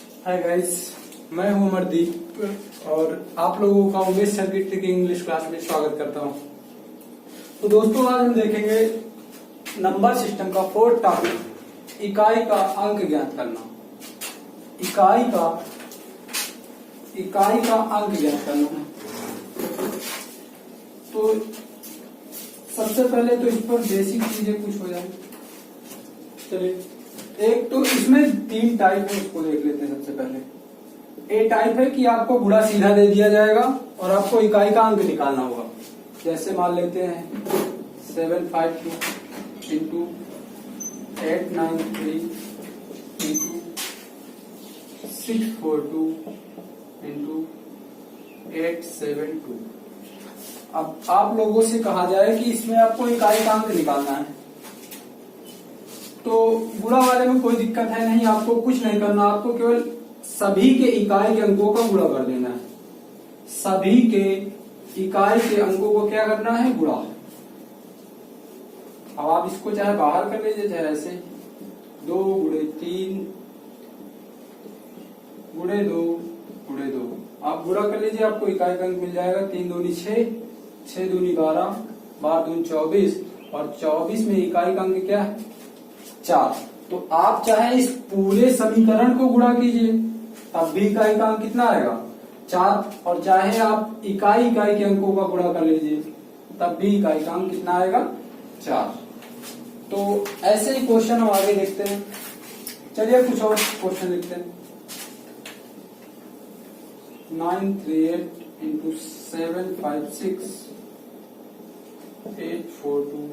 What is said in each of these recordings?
Hi guys, मैं हूं अमरदीप और आप लोगों का उमेश सर्किट की इंग्लिश क्लास में स्वागत करता हूं। तो दोस्तों, आज हम देखेंगे नंबर सिस्टम का फोर्थ टॉपिक, इकाई का अंक ज्ञात करना। इकाई का अंक ज्ञात करना। तो सबसे पहले तो इस पर बेसिक चीजें कुछ हो जाए। चलिए, एक तो इसमें तीन टाइप है, उसको देख लेते हैं। सबसे पहले ए टाइप है कि आपको गुणा सीधा दे दिया जाएगा और आपको इकाई का अंक निकालना होगा। जैसे मान लेते हैं 752 इंटू 893 इंटू 642 इंटू 872। अब आप लोगों से कहा जाए कि इसमें आपको इकाई का अंक निकालना है, तो गुणा वाले में कोई दिक्कत है नहीं, आपको कुछ नहीं करना। आपको केवल सभी के इकाई के अंकों का गुणा कर देना है। सभी के इकाई के अंकों को क्या करना है? गुणा। अब आप इसको चाहे बाहर कर लीजिए, चाहे ऐसे 2 गुणे 3 गुणे 2 गुणे 2। आप गुणा कर लीजिए, आपको इकाई का अंक मिल जाएगा। 3 दूनी 6, 6 दूनी 12, 12 दूनी 24 और 24 में इकाई का अंक क्या है? 4। तो आप चाहे इस पूरे समीकरण को गुणा कीजिए, तब भी इकाई का अंक कितना आएगा? 4। और चाहे आप इकाई के अंकों का गुणा कर लीजिए, तब भी इकाई का अंक कितना आएगा? 4। तो ऐसे ही क्वेश्चन हम आगे देखते हैं। चलिए कुछ और क्वेश्चन लिखते हैं। 938 इंटू 756 842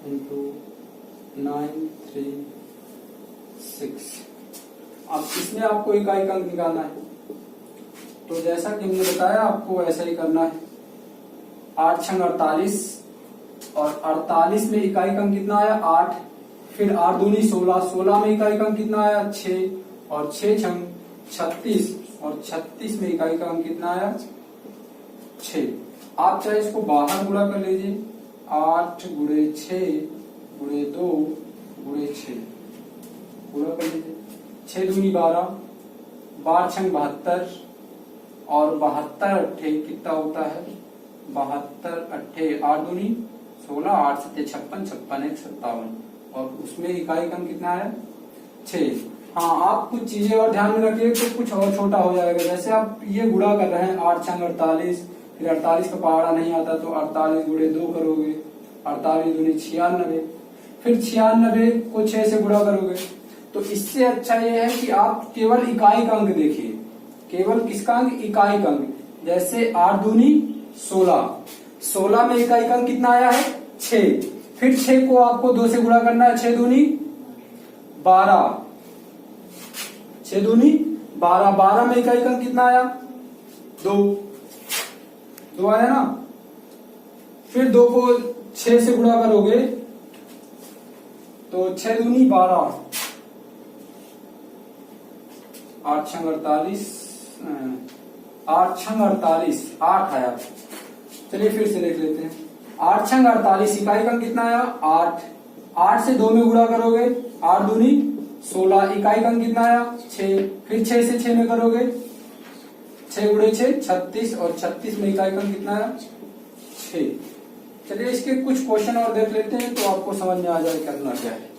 इंटू 936। अब इसमें आपको इकाई का अंक निकालना है, तो जैसा कि हमने बताया आपको ऐसा ही करना है। 8 छंग 48 और 48 में इकाई का अंक कितना आया? 8। फिर 8 दूनी 16, 16 में इकाई का अंक कितना आया? 6 और 6 छंग 36 और 36 में इकाई का अंक कितना आया? 6। आप चाहे इसको बाहर गुणा कर लीजिए। 8 गुणे 6 गुणे 2 गुणे 6 गुणा कर लीजिए। 6 दूनी 12, 12 छंग 72 और 72 अट्ठे कितना होता है? 72 अट्ठे 8 दूनी 16, 8 सत्ते 56, 56 1 57 और उसमें इकाई का अंक कितना है? 6। हाँ, आप कुछ चीजें और ध्यान में रखिए तो कुछ और छोटा हो जाएगा। जैसे आप ये गुणा कर रहे हैं 8 छंग 48, फिर 48 का पहाड़ा नहीं आता तो 48 गुणे 2 करोगे, 48 दूनी 96, फिर 96 को 6 से गुणा करोगे। तो इससे अच्छा यह है कि आप केवल इकाई का अंक देखिए। केवल किसका अंक? इकाई का अंक। जैसे 8 दूनी 16, 16 में इकाई का अंक कितना आया है? 6। फिर 6 को आपको 2 से गुणा करना है। 6 दूनी 12, 6 दूनी 12, 12 में इकाई का अंक कितना आया? 2 आया ना। फिर 2 को 6 से गुणा करोगे तो 6 दूनी 12, 8 छंग 48, 8 छंग 48, 8 आया। चलिए फिर से देख लेते हैं। 8 छंग 48, इकाई का अंक कितना आया? 8। 8 से 2 में गुणा करोगे, 8 दूनी 16, इकाई का अंक कितना आया? 6। फिर 6 से 6 में करोगे, 6 गुणे 6 36 और 36 में इकाई का अंक कितना आया? 6। चलिए इसके कुछ क्वेश्चन और देख लेते हैं तो आपको समझ में आ जाए करना क्या है।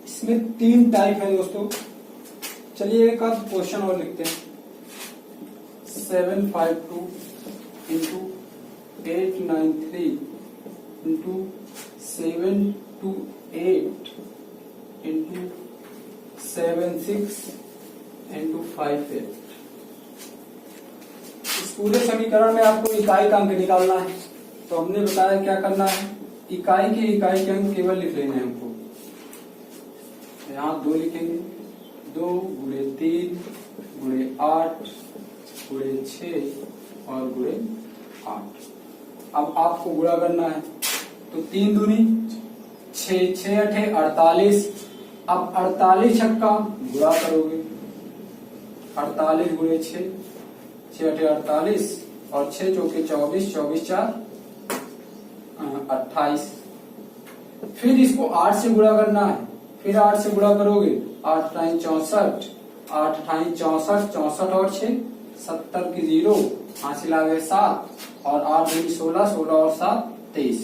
इसमें 3 टाइप है दोस्तों। चलिए एक आध क्वेश्चन और लिखते हैं। 752 इंटू 893 इंटू 728 इंटू 76 इंटू 58। इस पूरे समीकरण में आपको इकाई का अंक निकालना है। तो हमने बताया क्या करना है, इकाई के अंक केवल लिख लेने हैं हमको। यहाँ 2 लिखेंगे, 2 गुणे 3 गुणे 8 गुणे 6 और गुणे 8। अब आपको गुणा करना है, तो 3 दूनी 6, 6 अठे 48। अब 48 छक्का गुणा करोगे, 48 गुणे 6, 6 अठे 48 और 6 चौके 24, 24 4 28। फिर इसको 8 से गुणा करना है, फिर 8 से गुणा करोगे 8 टाइम 64, 8 टाइम 64, 64 और 6 70 की 0, हासिल आ गए 7 और 8 दूनी 16, 16 और 7 23।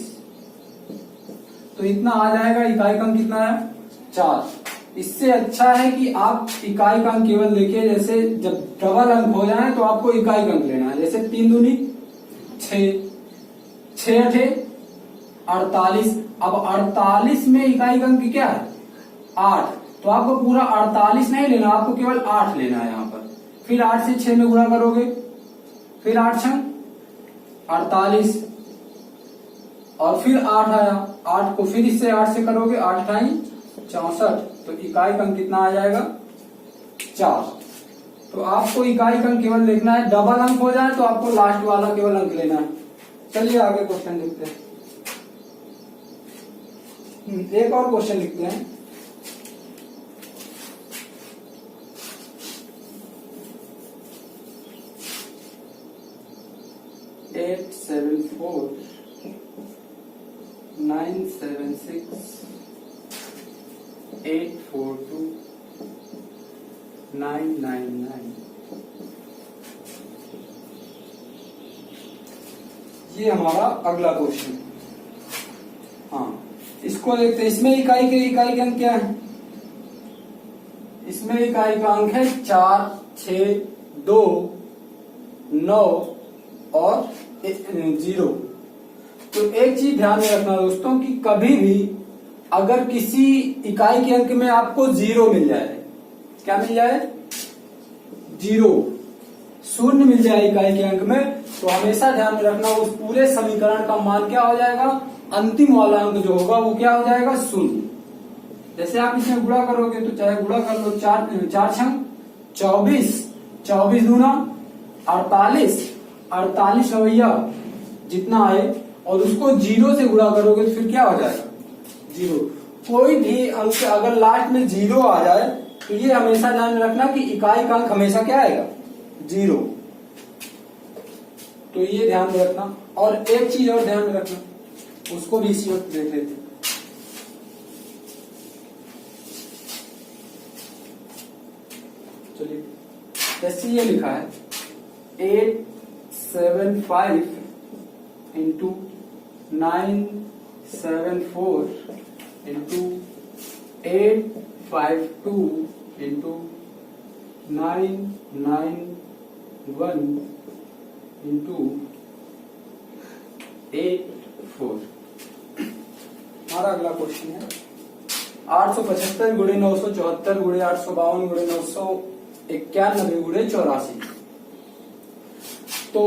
तो इतना आ जाएगा। इकाई का अंक कितना है 4। इससे अच्छा है कि आप इकाई का अंक केवल देखिए, जैसे जब डबल अंक हो जाए तो आपको इकाई का अंक लेना है। जैसे 3 दूनी 6, 6 अठे 48। अब 48 में इकाई का अंक क्या है 8, तो आपको पूरा 48 नहीं लेना, आपको केवल 8 लेना है यहाँ पर। फिर 8 से 6 में गुणा करोगे, फिर 8 छंग 48 और फिर 8 आया, 8 को फिर इससे 8 से करोगे, 8 टाइम 64, तो इकाई का अंक कितना आ जाएगा 4। तो आपको इकाई का अंक केवल देखना है, डबल अंक हो जाए तो आपको लास्ट वाला केवल अंक लेना है। चलिए आगे क्वेश्चन लिखते हैं। एक और क्वेश्चन लिखते हैं। एट 7 4 9 7 6 8 4 2 9 9 9। ये हमारा अगला क्वेश्चन। हाँ, इसको देखते हैं। इसमें इकाई के अंक क्या है? इसमें इकाई का अंक है 4 6 2 9 और 0। तो एक चीज ध्यान में रखना दोस्तों कि कभी भी अगर किसी इकाई के अंक में आपको 0 मिल जाए, क्या मिल जाए 0, शून्य मिल जाए इकाई के अंक में, तो हमेशा ध्यान में रखना उस पूरे समीकरण का मान क्या हो जाएगा, अंतिम वाला अंक जो होगा वो क्या हो जाएगा 0। जैसे आप इसमें गुणा करोगे तो चाहे गुणा कर लो, 4 छंग 24, 24 दूना 48, 48 रवैया जितना आए, और उसको 0 से गुणा करोगे तो फिर क्या हो जाएगा 0। कोई भी अंक अगर लास्ट में 0 आ जाए तो ये हमेशा ध्यान में रखना कि इकाई का अंक हमेशा क्या आएगा 0। तो ये ध्यान में रखना। और एक चीज और ध्यान में रखना, उसको भी इसी वक्त देख लेते हैं। चलिए, जैसे ये लिखा है 875 इंटू 974 इंटू 852 इंटू 991 इंटू 84। हमारा अगला क्वेश्चन है 875 गुणे 974 गुणे 852 गुणे 991 गुणे 84। तो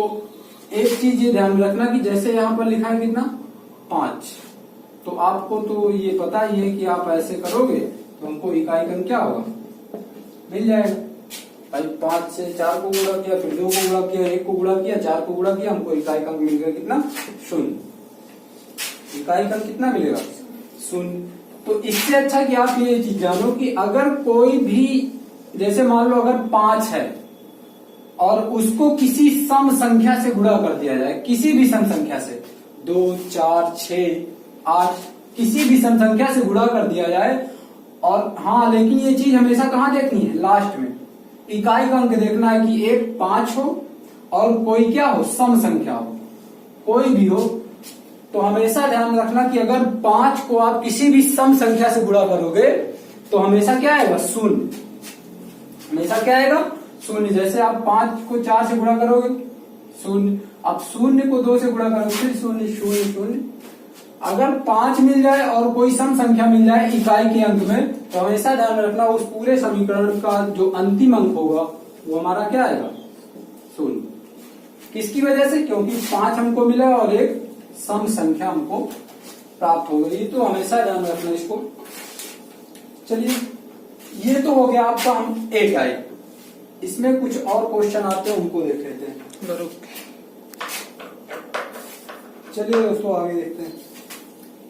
एक चीज ये ध्यान में रखना कि जैसे यहाँ पर लिखा है कितना 5, तो आपको तो ये पता ही है कि आप ऐसे करोगे तो हमको इकाई का क्या होगा मिल जाएगा। भाई 5 से 4 को गुणा किया, फिर 2 को गुणा किया, 1 को गुणा किया, 4 को गुणा किया, हमको इकाई का मिल गया कितना 0। इकाई का कितना मिलेगा 0। तो इससे अच्छा कि आप ये चीज जानो कि अगर कोई भी, जैसे मान लो अगर 5 है और उसको किसी सम संख्या से गुणा कर दिया जाए, किसी भी सम संख्या से 2 4 6 8 किसी भी सम संख्या से गुणा कर दिया जाए, और हाँ लेकिन ये चीज हमेशा कहाँ देखनी है लास्ट में, इकाई का अंक देखना है कि एक 5 हो और कोई क्या हो सम संख्या हो, कोई भी हो। तो हमेशा ध्यान रखना कि अगर 5 को आप किसी भी सम संख्या से गुणा करोगे तो हमेशा क्या आएगा 0, हमेशा क्या आएगा 0। जैसे आप 5 को 4 से गुणा करोगे 0, आप 0 को 2 से गुणा करोगे फिर 0 0 0। अगर 5 मिल जाए और कोई सम संख्या मिल जाए इकाई के अंक में, तो हमेशा ध्यान रखना उस पूरे समीकरण का जो अंतिम अंक होगा वो हमारा क्या आएगा 0। किसकी वजह से? क्योंकि 5 हमको मिला और एक सम संख्या हमको प्राप्त हो गई। तो हमेशा ध्यान रखना इसको। चलिए, ये तो हो गया आपका हम ए टाइप। इसमें कुछ और क्वेश्चन आते हैं, उनको देख लेते हैं। चलिए दोस्तों आगे देखते हैं।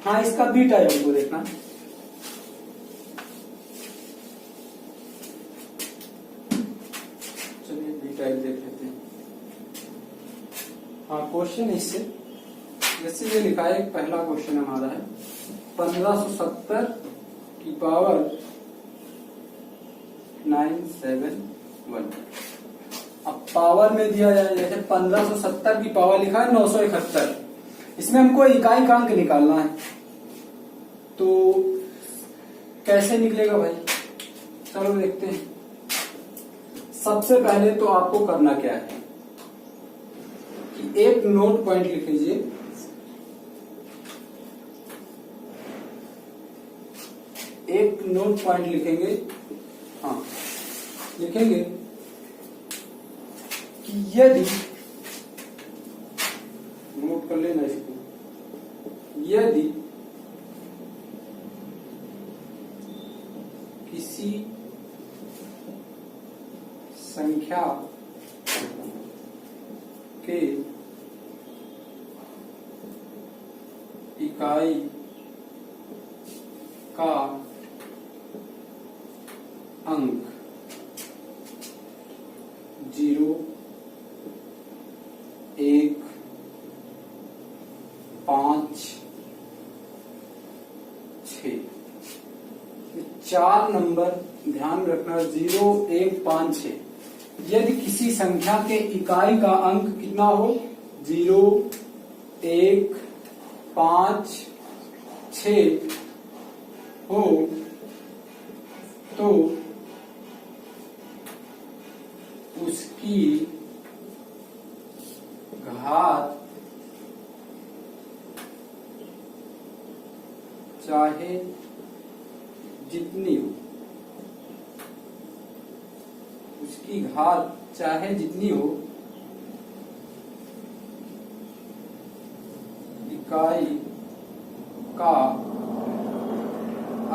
हाँ, इसका बी टाइप हमको देखना। चलिए बी टाइप देख लेते हैं। हाँ क्वेश्चन इससे जैसे ये लिखा है, पहला क्वेश्चन हमारा है 1570 की पावर 971। अब पावर में दिया जाए, जैसे 1570 की पावर लिखा है 971, इसमें हमको इकाई का अंक निकालना है, तो कैसे निकलेगा भाई? चलो देखते हैं। सबसे पहले तो आपको करना क्या है कि एक नोट पॉइंट लिख लीजिए, एक नोट पॉइंट लिखेंगे। हाँ लिखेंगे कि यदि, नोट कर लेना इसको, यदि किसी संख्या के इकाई का अंक 0, 1, 5, 6, 4 नंबर ध्यान रखना, 0, 1, 5, 6। यदि किसी संख्या के इकाई का अंक कितना हो, 0, 1, 5, 6 हो, तो उसकी घात चाहे जितनी हो, उसकी घात चाहे जितनी हो, इकाई का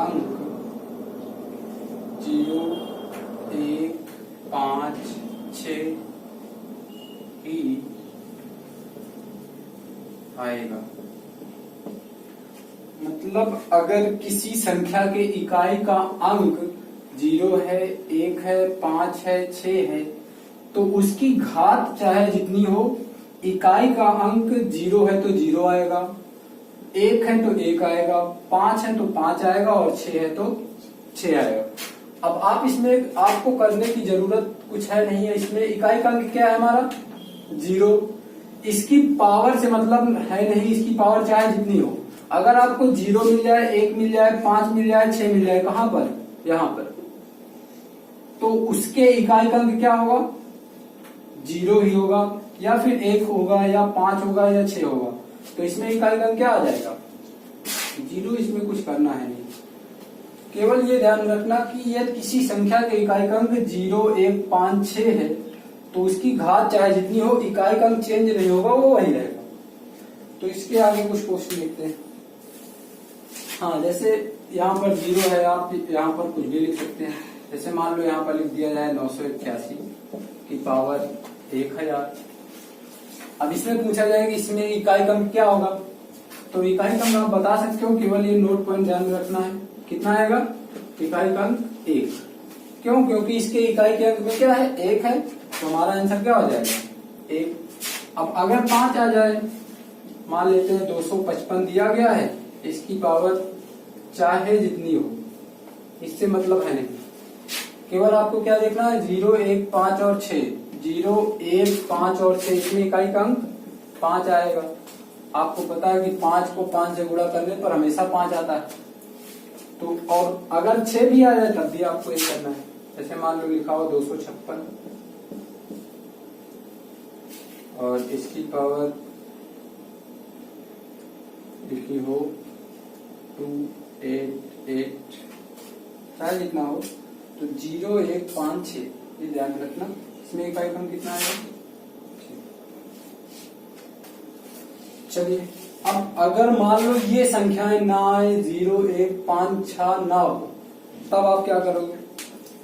अंक 0, 1, 5, 6 ही आएगा। मतलब अगर किसी संख्या के इकाई का अंक 0 है, 1 है, 5 है, 6 है, तो उसकी घात चाहे जितनी हो, इकाई का अंक 0 है तो 0 आएगा, 1 है तो 1 आएगा, 5 है तो 5 आएगा और 6 है तो 6 आएगा। अब आप इसमें आपको करने की जरूरत कुछ है नहीं है, इसमें इकाई का अंक क्या है हमारा 0, इसकी पावर से मतलब है नहीं, इसकी पावर चाहे जितनी हो। अगर आपको 0 मिल जाए, 1 मिल जाए, 5 मिल जाए, 6 मिल जाए, कहां पर, यहां पर, तो उसके इकाई का अंक क्या होगा, 0 ही होगा, या फिर 1 होगा, या 5 होगा, या 6 होगा। तो इसमें इकाई का अंक क्या आ जाएगा, 0। इसमें कुछ करना है नहीं, केवल ये ध्यान रखना कि यदि किसी संख्या के इकाई का अंक 0, 1, 5, 6 है, तो उसकी घात चाहे जितनी हो, इकाई का अंक चेंज नहीं होगा, वो वही रहेगा। तो इसके आगे कुछ क्वेश्चन लिखते हैं। हाँ जैसे यहाँ पर 0 है, आप यहाँ पर कुछ भी लिख सकते हैं। जैसे मान लो यहाँ पर लिख दिया जाए 981 की पावर 1000। अब इसमें पूछा जाए कि इसमें इकाई का अंक क्या होगा, तो इकाई का अंक आप बता सकते हो, केवल ये नोट पॉइंट ध्यान रखना है। कितना आएगा, इकाई का अंक 1। क्यों, क्योंकि इसके इकाई के अंक में क्या है, 1 है, तो हमारा आंसर क्या हो जाएगा 1। अब अगर 5 आ जाए, मान लेते हैं 255 दिया गया है, इसकी पावर चाहे जितनी हो, इससे मतलब है नहीं, केवल आपको क्या देखना है 0, 1, 5 और 6, 0, 1, 5 और 6, इसमें इकाई का अंक 5 आएगा। आपको पता है कि 5 को 5 से गुणा करने पर हमेशा 5 आता है, तो और अगर 6 भी आ जाए तब भी आपको ये करना है। जैसे मान लो लिखा हो 256 और इसकी पावर लिखी हो 288, चाहे जितना हो, तो 0, 1, 5, 6, ये ध्यान रखना। इसमें इकाई का अंक कितना आएगा। चलिए अब अगर मान लो ये संख्याएं ना आए, 0, 1, 5, 6 ना हो, तब आप क्या करोगे।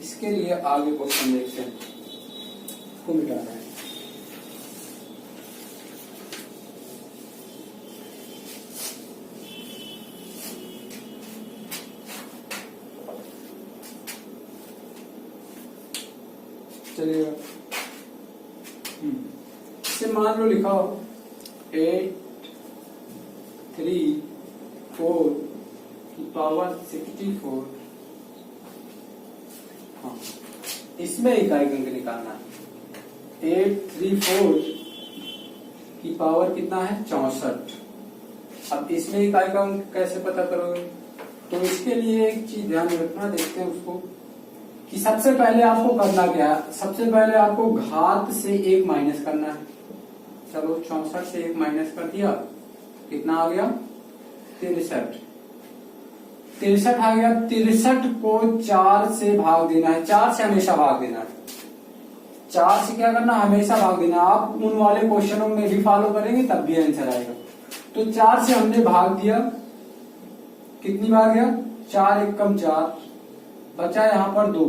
इसके लिए आगे क्वेश्चन देखते हैं, इसको मिटाना है। चलिएगा, इसे मान लो लिखा हो 834 की पावर 64। हाँ, इसमें इकाई अंक निकालना है। 834 की पावर कितना है 64। अब इसमें इकाई का अंक कैसे पता करोगे? तो इसके लिए एक चीज ध्यान में रखना, देखते हैं उसको कि सबसे पहले आपको करना क्या है। सबसे पहले आपको घात से 1 माइनस करना है। चलो 64 से 1 माइनस कर दिया, कितना आ गया 63। 63 आ गया। 63 को 4 से भाग देना है। 4 से हमेशा भाग देना है। 4 से क्या करना, हमेशा भाग देना। आप उन वाले क्वेश्चनों में भी फॉलो करेंगे तब भी आंसर आएगा। तो 4 से हमने भाग दिया, कितनी बार गया 4 एकम 4, बचा यहाँ पर 2,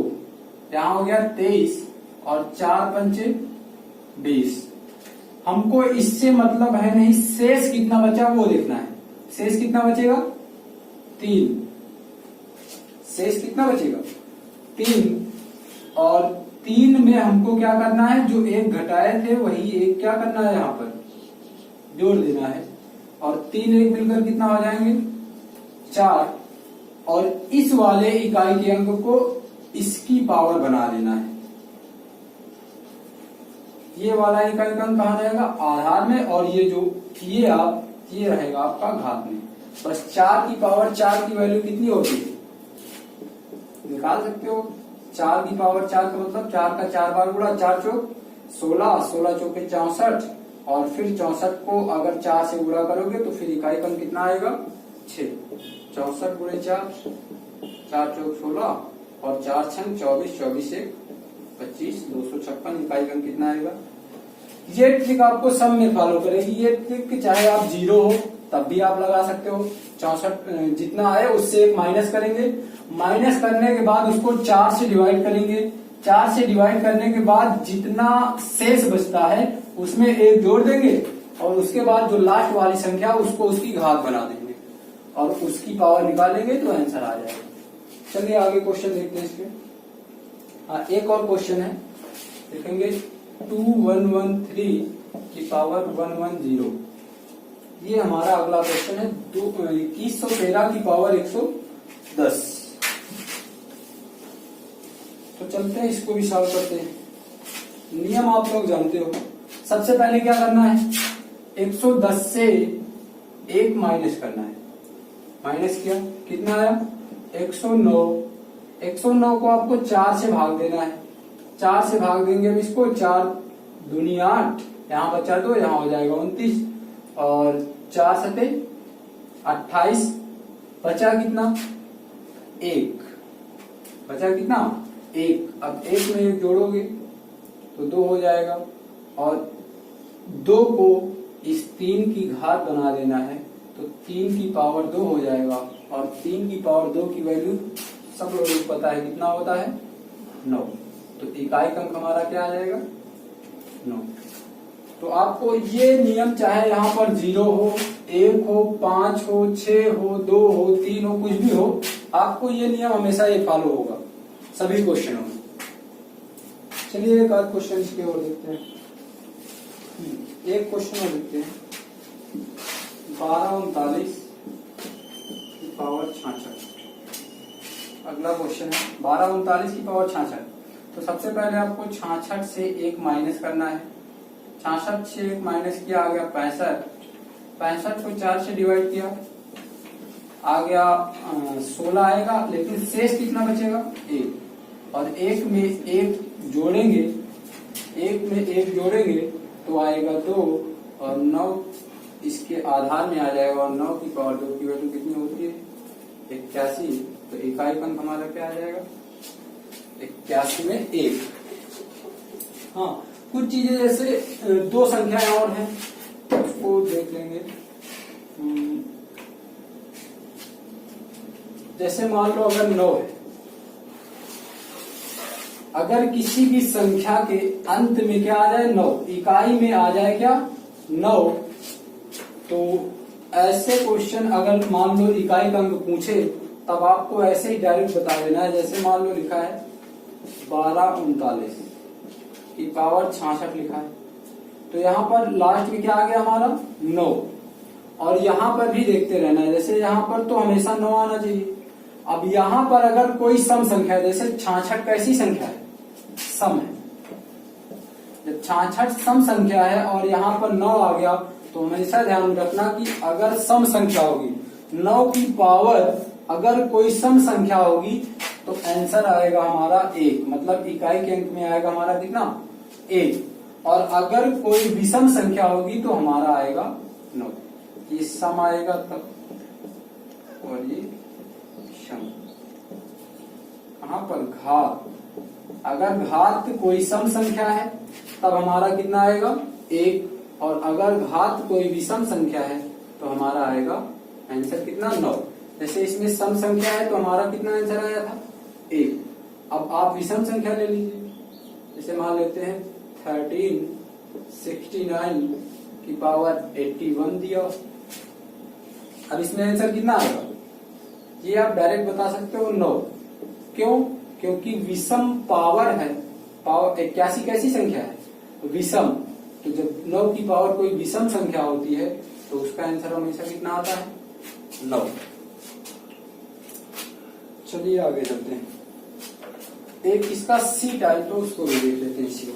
यहाँ हो गया 23 और 4 पंचे 20। हमको इससे मतलब है नहीं, शेष कितना बचा वो देखना है। शेष कितना बचेगा 3। शेष कितना बचेगा 3। और 3 में हमको क्या करना है, जो 1 घटाए थे वही 1 क्या करना है, यहाँ पर जोड़ देना है। और 3 1 मिलकर कितना हो जाएंगे 4। और इस वाले इकाई के अंक को इसकी पावर बना देना है। ये वाला इकाई का अंक कहाँ रहेगा आधार में, और ये जो ये रहेगा आपका घात में। बस 4 की पावर 4 की वैल्यू कितनी होती है निकाल सकते हो। 4 की पावर 4 का मतलब 4 का 4 बार गुणा, 4 चौक 16, 16 चौके 64, और फिर 64 को अगर 4 से गुणा करोगे तो फिर इकाई का अंक कितना आएगा 6। 64 गुणे 4, 4 चौक 16 और 4 छंग 24, 24 से 25, 256 इकाई का अंक कितना आएगा। ये ट्रिक आपको सब में फॉलो करेगी। ये ट्रिक चाहे आप 0 हो तब भी आप लगा सकते हो। 64 जितना आए उससे 1 माइनस करेंगे। माइनस करने के बाद उसको 4 से डिवाइड करेंगे। 4 से डिवाइड करने के बाद जितना शेष बचता है उसमें 1 जोड़ देंगे, और उसके बाद जो लास्ट वाली संख्या उसको उसकी घात बना देंगे और उसकी पावर निकालेंगे तो आंसर आ जाएगा। चलिए आगे क्वेश्चन देखते हैं इसमें। एक और क्वेश्चन है, देखेंगे 2113 की पावर 110। ये हमारा अगला क्वेश्चन है। 2113 की पावर 110। तो चलते हैं इसको भी सॉल्व करते हैं। नियम आप लोग जानते हो। सबसे पहले क्या करना है, 110 से 1 माइनस करना है। माइनस किया, कितना आया 109। 109 को आपको 4 से भाग देना है। 4 से भाग देंगे अब इसको, 4 दूनी 8, यहाँ बचा 2, यहाँ हो जाएगा 29, और 4 सते 28, बचा कितना 1, बचा कितना 1। अब 1 में 1 जोड़ोगे तो 2 हो जाएगा, और 2 को इस 3 की घात बना देना है तो 3 की पावर 2 हो जाएगा। और 3 की पावर 2 की वैल्यू सब लोगों को पता है कितना होता है 9। तो इकाई का अंक हमारा क्या आ जाएगा 9। तो आपको ये नियम चाहे यहाँ पर 0 हो, 1 हो, 5 हो, 6 हो, 2 हो, 3 हो, कुछ भी हो, आपको ये नियम हमेशा ये फॉलो होगा सभी क्वेश्चनों में। चलिए एक आध क्वेश्चन इसके और देखते हैं। एक क्वेश्चन और देखते हैं। 1239 की पावर 66। अगला क्वेश्चन है 1239 की पावर 66। तो सबसे पहले आपको 66 से 1 माइनस करना है। 66 से 1 माइनस किया, आ गया 65। 65 को 4 से डिवाइड किया, आ गया 16 आएगा, लेकिन शेष कितना बचेगा 1। और 1 में 1 जोड़ेंगे, 1 में 1 जोड़ेंगे तो आएगा 2, और 9 इसके आधार में आ जाएगा, और 9 की पावर 2 की वैल्यू कितनी होती है 81। तो इकाई का अंक हमारा क्या आ जाएगा 81 में 1। हाँ, कुछ चीजें जैसे 2 संख्याएं और हैं उसको देख लेंगे। जैसे मान लो अगर 9 है, अगर किसी भी संख्या के अंत में क्या आ जाए 9, इकाई में आ जाए क्या 9, तो ऐसे क्वेश्चन अगर मान लो इकाई का अंक पूछे तब आपको ऐसे ही डायरेक्ट बता देना है। जैसे मान लो लिखा है 1239 की पावर 66 लिखा है, तो तो यहाँ पर लास्ट में क्या आ गया हमारा 9, और यहाँ पर भी देखते रहना है। जैसे यहाँ पर तो हमेशा 9 आना चाहिए। अब यहाँ पर अगर कोई सम संख्या है, जैसे 66 कैसी संख्या है, सम है। जब 66 सम संख्या है और यहाँ पर 9 आ गया, तो हमेशा ध्यान में रखना कि अगर सम संख्या होगी 9 की पावर अगर कोई सम संख्या होगी तो आंसर आएगा हमारा 1, मतलब इकाई के अंक में आएगा हमारा कितना 1। और अगर कोई विषम संख्या होगी तो हमारा आएगा 9। ये सम आएगा तब, और ये सम। कहां पर घात, अगर घात कोई सम संख्या है तब हमारा कितना आएगा 1, और अगर घात कोई विषम संख्या है तो हमारा आएगा आंसर कितना 9। जैसे इसमें सम संख्या है तो हमारा कितना आंसर आया था 1। अब आप विषम संख्या ले लीजिए, जैसे मान लेते हैं 1369 की पावर 81 दिया। अब इसमें आंसर कितना आएगा, ये आप डायरेक्ट बता सकते हो 9। क्यों? क्योंकि विषम पावर है। पावर 81 कैसी संख्या है, विषम। तो जब 9 की पावर कोई विषम संख्या होती है तो उसका आंसर हमेशा कितना आता है 9। चलिए आगे चलते हैं। एक इसका सी टाइप तो उसको भी देख लेते हैं इसी।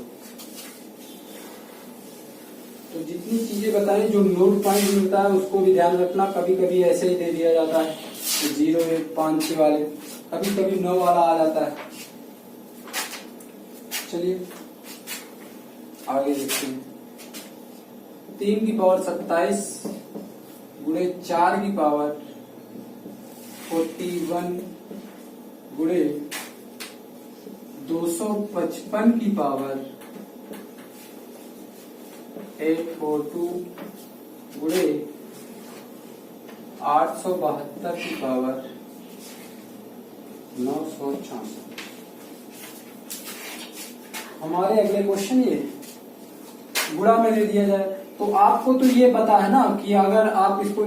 तो जितनी चीजें बताई जो नोट पॉइंट मिलता है उसको भी ध्यान रखना। कभी कभी ऐसे ही दे दिया जाता है 0 1 5 6 वाले, कभी कभी 9 वाला आ जाता है। चलिए आगे देखते हैं। 3 की पावर 27 गुणे 4 की पावर 41 गुणे 255 की पावर 842 गुणे 872 की पावर 966। हमारे अगले क्वेश्चन ये गुणा में दे दिया जाए तो आपको तो ये पता है ना कि अगर आप इसको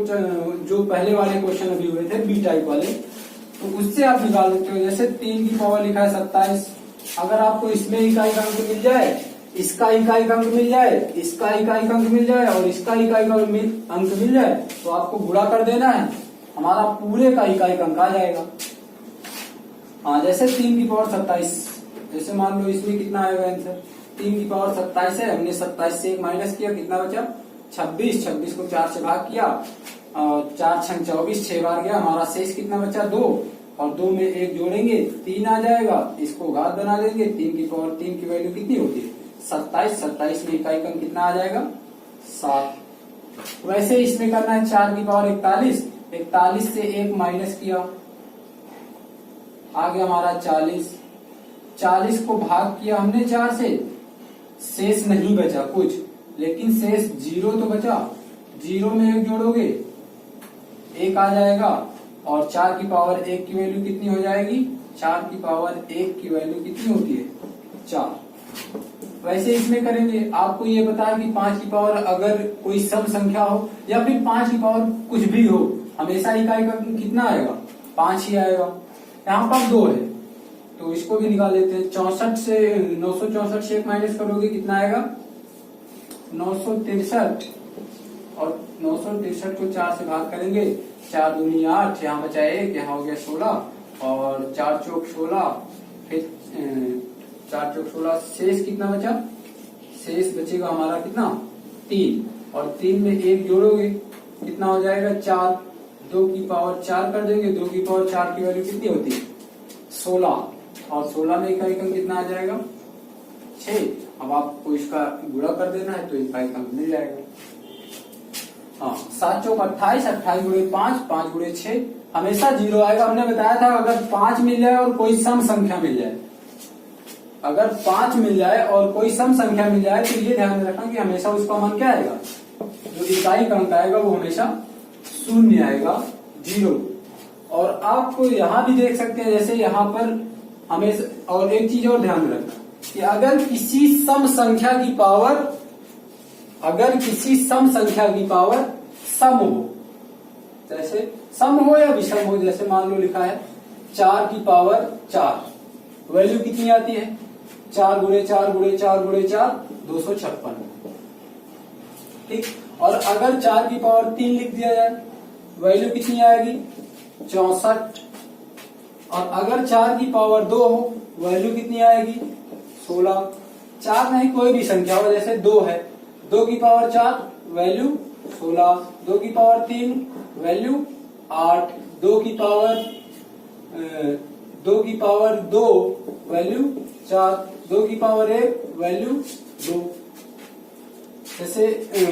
जो पहले वाले क्वेश्चन अभी हुए थे बी टाइप वाले, तो उससे आप निकाल सकते हो। जैसे 3 की पावर लिखा है 27, अगर आपको इसमें इकाई अंक मिल जाए, इसका इकाई अंक मिल जाए, इसका इकाई अंक मिल जाए और इसका इकाई अंक मिल जाए तो आपको गुणा कर देना है, हमारा पूरे का इकाई अंक आ जाएगा। हाँ, जैसे 3 की पावर 27, जैसे मान लो इसमें कितना आएगा आंसर, 3 की पावर 27 है, हमने 27 से 1 माइनस किया, कितना बचा 26, 26 को 4 से भाग किया और 4 6 24, 6 बार गया, हमारा शेष कितना बचा 2, और 2 में 1 जोड़ेंगे 3 आ जाएगा, इसको घात बना देंगे। 3 की पावर 3 की वैल्यू कितनी होती है 27, 27 में इकाई अंक कितना आ जाएगा 7। वैसे इसमें करना है 4 की पावर 41, 41 से 1 माइनस किया, आ गया हमारा 40, 40 को भाग किया हमने 4 से, शेष नहीं बचा कुछ, लेकिन शेष 0 तो बचा, 0 में 1 जोड़ोगे 1 आ जाएगा, और 4 की पावर 1 की वैल्यू कितनी हो जाएगी, 4 की पावर 1 की वैल्यू कितनी होती है 4। वैसे इसमें करेंगे, आपको ये बता कि 5 की पावर अगर कोई सम संख्या हो या फिर 5 की पावर कुछ भी हो, हमेशा इकाई का कितना आएगा 5 ही आएगा। यहाँ पर 2 है तो इसको भी निकाल लेते हैं। 64 से 964 से 1 माइनस करोगे कितना आएगा 963, और 963 को 4 से भाग करेंगे, 4 दूनी 8, यहाँ बचा 1, यहाँ हो गया 16, और 4 चौक 16, फिर 4 चौक 16, शेष कितना बचा, शेष बचेगा हमारा कितना 3, और 3 में 1 जोड़ोगे कितना हो जाएगा 4, 2 की पावर 4 कर देंगे, 2 की पावर 4 की वैल्यू कितनी होती है 16, और 16 में इकाई अंक कितना आ जाएगा 6। अब आपको इसका गुणा कर देना है तो इकाई अंक मिल जाएगा। हाँ, 7 चौक 28, 28 गुणे 5, 5 गुणे 6, हमेशा 0 आएगा। हमने बताया था अगर 5 मिल जाए और कोई सम संख्या मिल जाए, अगर 5 मिल जाए और कोई सम संख्या मिल जाए तो ये ध्यान में रखना कि हमेशा उसका मान क्या आएगा, जो इकाई अंक आएगा वो हमेशा 0 आएगा, 0। और आपको यहाँ भी देख सकते हैं, जैसे यहाँ पर हमेशा, और एक चीज और ध्यान में रखना कि अगर किसी सम संख्या की पावर, अगर किसी सम संख्या की पावर सम हो, जैसे सम हो या विषम हो, जैसे मान लो लिखा है 4 की पावर 4, वैल्यू कितनी आती है 4 गुणे 4 गुणे 4 गुणे 4 256। ठीक। और अगर 4 की पावर 3 लिख दिया जाए, वैल्यू कितनी आएगी? 64। और अगर 4 की पावर 2 हो, वैल्यू कितनी आएगी? 16। 4 नहीं, कोई भी संख्या हो, जैसे 2 है, 2 की पावर 4 वैल्यू 16, 2 की पावर 3 वैल्यू 8, 2 की पावर 2 वैल्यू 4, 2 की पावर 1 वैल्यू 2। जैसे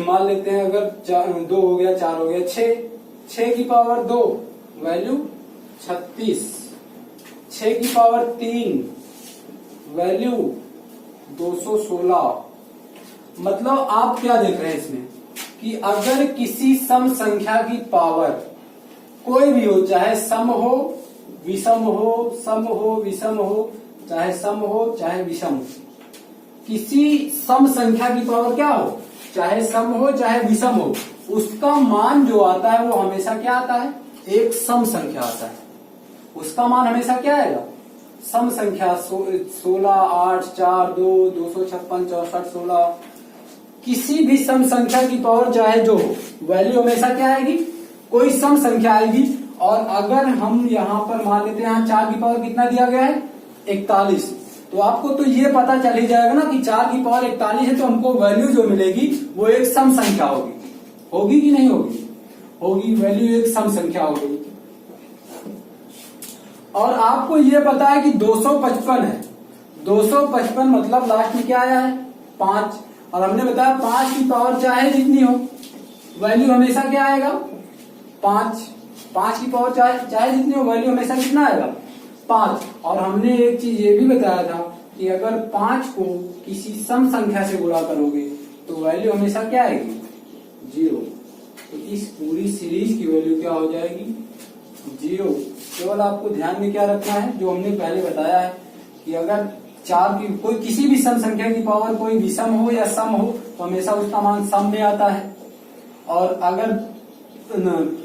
मान लेते हैं अगर 2 हो गया, 4 हो गया, 6 की पावर 2 वैल्यू 36, 6 की पावर 3 वैल्यू 216। मतलब आप क्या देख रहे हैं इसमें कि अगर किसी सम संख्या की पावर कोई भी हो, चाहे सम हो विषम हो, सम हो विषम हो, चाहे सम हो चाहे विषम हो, किसी सम संख्या की पावर क्या हो, चाहे सम हो चाहे विषम हो, उसका मान जो आता है वो हमेशा क्या आता है? एक सम संख्या आता है। उसका मान हमेशा क्या आएगा? सम संख्या। 16, 8, 4, 2, 256, 64, 16, किसी भी सम संख्या की पावर चाहे जो हो, वैल्यू हमेशा क्या आएगी? कोई सम संख्या आएगी। और अगर हम यहाँ पर मान लेते हैं, यहाँ 4 की पावर कितना दिया गया है? 41। तो आपको तो ये पता चल ही जाएगा ना कि 4 की पावर 41 है, तो हमको वैल्यू जो मिलेगी वो एक सम संख्या होगी। होगी कि नहीं होगी? होगी, वैल्यू एक सम संख्या होगी। और आपको ये पता है कि 255 है, 255 मतलब लास्ट में क्या आया है? 5। और हमने बताया 5 की पावर चाहे जितनी हो, वैल्यू हमेशा क्या आएगा? 5। 5 की पावर चाहे जितनी हो, वैल्यू हमेशा कितना आएगा? 5। और हमने एक चीज ये भी बताया था कि अगर 5 को किसी सम संख्या से गुणा करोगे तो वैल्यू हमेशा क्या आएगी? 0। तो इस पूरी सीरीज की वैल्यू क्या हो जाएगी? 0। केवल आपको ध्यान में क्या रखना है, जो हमने पहले बताया है कि अगर 4 की कोई किसी भी सम संख्या की पावर कोई विषम हो या सम हो, तो हमेशा उसका मान सम में आता है। और अगर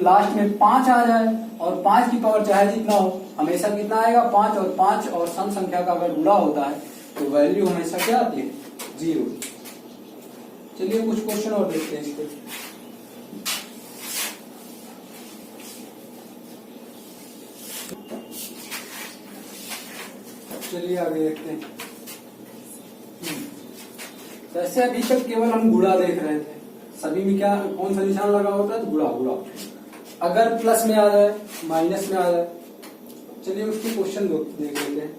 लास्ट में 5 आ जाए और 5 की पावर चाहे जितना हो, हमेशा कितना आएगा? 5। और 5 और सम संख्या का अगर गुणा होता है तो वैल्यू हमेशा क्या आती है? 0। चलिए कुछ क्वेश्चन और देखते हैं इस पे। चलिए आगे देखते हैं। वैसे अभी तक केवल हम गुणा देख रहे थे, सभी में क्या कौन सा निशान लगा होता है? तो गुणा। अगर प्लस में आ जाए, माइनस में आ जाए, चलिए उसके क्वेश्चन देख लेते हैं।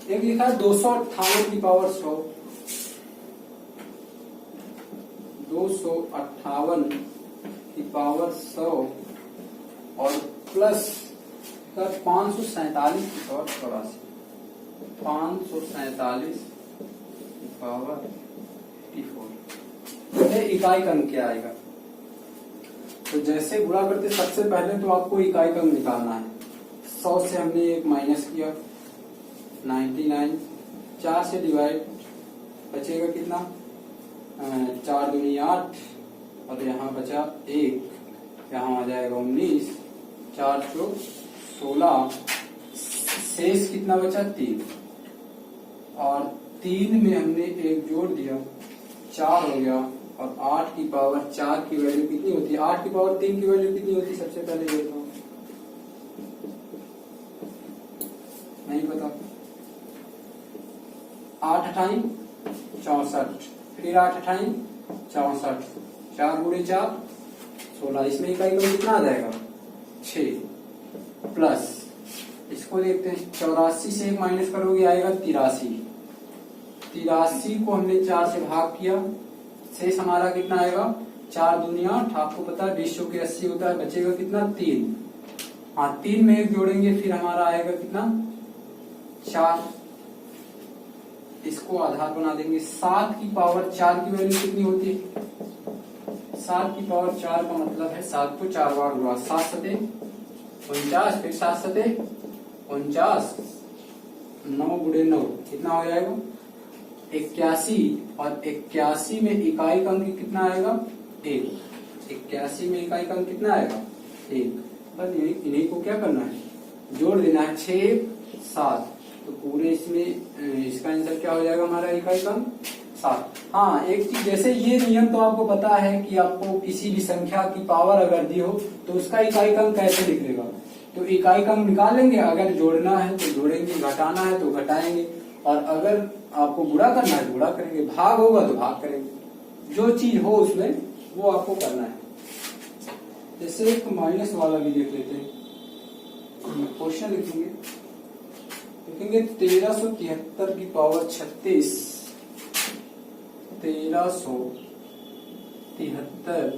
एक लिखा है 258 की पावर 100, 258 की पावर 100 और प्लस 547 की पावर 84, 547 की पावर 84। इकाई अंक क्या आएगा? तो जैसे गुणा करते सबसे पहले तो आपको इकाई अंक निकालना है। 100 से हमने एक माइनस किया, 99, 4 से डिवाइड, बचेगा कितना? 4 दूनी 8 और यहाँ बचा 1, यहाँ आ जाएगा 19, 4 चौक 16, शेष कितना बचा? 3। और 3 में हमने 1 जोड़ दिया, 4 हो गया। और 8 की पावर 4 की वैल्यू कितनी होती है? 8 की पावर 3 की वैल्यू कितनी होती है? सबसे पहले ये बताओ, नहीं पता। 8 अठाई 64, फिर 8 अठाई 64, 4 गुणे 4 16। इसमें इकाई अंक कितना आ जाएगा? 6। प्लस इसको देखते हैं, 84 से 1 माइनस करोगे आएगा 83। 83 को हमने 4 से भाग किया, शेष हमारा कितना आएगा? 4 दूनी 8, आपको पता है 20 के 80 होता है, बचेगा कितना? 3। हाँ, 3 में 1 जोड़ेंगे फिर हमारा आएगा कितना? 4। इसको आधार बना देंगे। 7 की पावर 4 की वैल्यू कितनी होती है? 7 की पावर 4 का मतलब है 7 को 4 बार गुणा, 7 सते 49, फिर 7 सते 49, 9 गुणे 9 कितना हो जाएगा? 81। और 81 में इकाई अंक कितना आएगा? 1। 81 में इकाई अंक कितना आएगा? 1। बस इन्हीं को क्या करना है? जोड़ देना है। 6 7, तो पूरे इसमें इसका आंसर क्या हो जाएगा हमारा? इकाई अंक 7। हाँ, एक चीज, जैसे ये नियम तो आपको पता है कि आपको किसी भी संख्या की पावर अगर दी हो तो उसका इकाई अंक कैसे निकलेगा। तो इकाई अंक निकाल लेंगे, अगर जोड़ना है तो जोड़ेंगे, घटाना है तो घटाएंगे, और अगर आपको गुणा करना है तो गुणा करेंगे, भाग होगा तो भाग करेंगे। जो चीज हो उसमें वो आपको करना है। जैसे एक माइनस वाला भी देख लेते हैं। क्वेश्चन लिखेंगे 1373 की पावर 36, 1373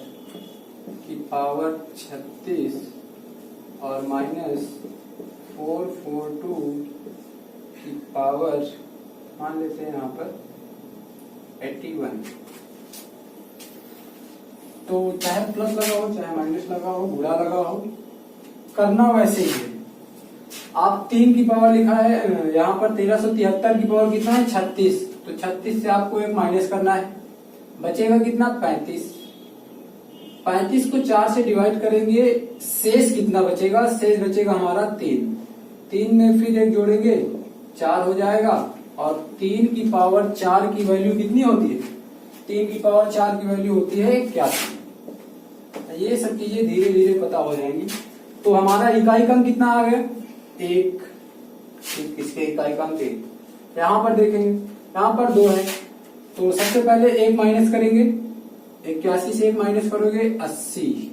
की पावर 36 और माइनस 442 की पावर मान लेते हैं यहाँ पर 81। तो चाहे प्लस लगा हो चाहे माइनस लगा हो, गुणा लगा हो, करना वैसे ही है। आप 3 की पावर लिखा है यहाँ पर, 1373 की पावर कितना है 36, तो 36 से आपको एक माइनस करना है, बचेगा कितना 35। 35 को 4 से डिवाइड करेंगे, शेष कितना बचेगा, शेष बचेगा हमारा 3। 3 में फिर एक जोड़ेंगे 4 हो जाएगा, और 3 की पावर 4 की वैल्यू कितनी होती है, 3 की पावर 4 की वैल्यू होती है 81। ये सब चीजें धीरे धीरे पता हो जाएंगी। तो हमारा इकाई अंक कितना आ गया 1, इसके इकाई अंक 1। यहाँ पर देखेंगे, यहाँ पर 2 है, तो सबसे पहले 1 माइनस करेंगे, 81 से 1 माइनस करोगे 80,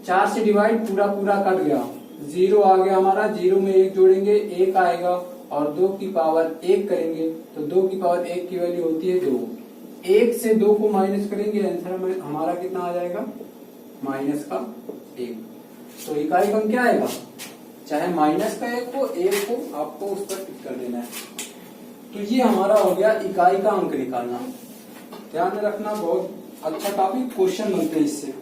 4 से डिवाइड, पूरा पूरा कट गया, 0 आ गया हमारा, 0 में 1 जोड़ेंगे 1 आएगा, और 2 की पावर 1 करेंगे तो 2 की पावर 1 की वैल्यू होती है 2। 1 से 2 को माइनस करेंगे, आंसर हमारा कितना आ जाएगा माइनस का 1। तो इकाई अंक क्या आएगा, चाहे माइनस का 1 हो 1 हो, आपको उस पर टिक कर देना है। तो ये हमारा हो गया इकाई का अंक निकालना। ध्यान में रखना, बहुत अच्छा टॉपिक, क्वेश्चन बनते हैं इससे।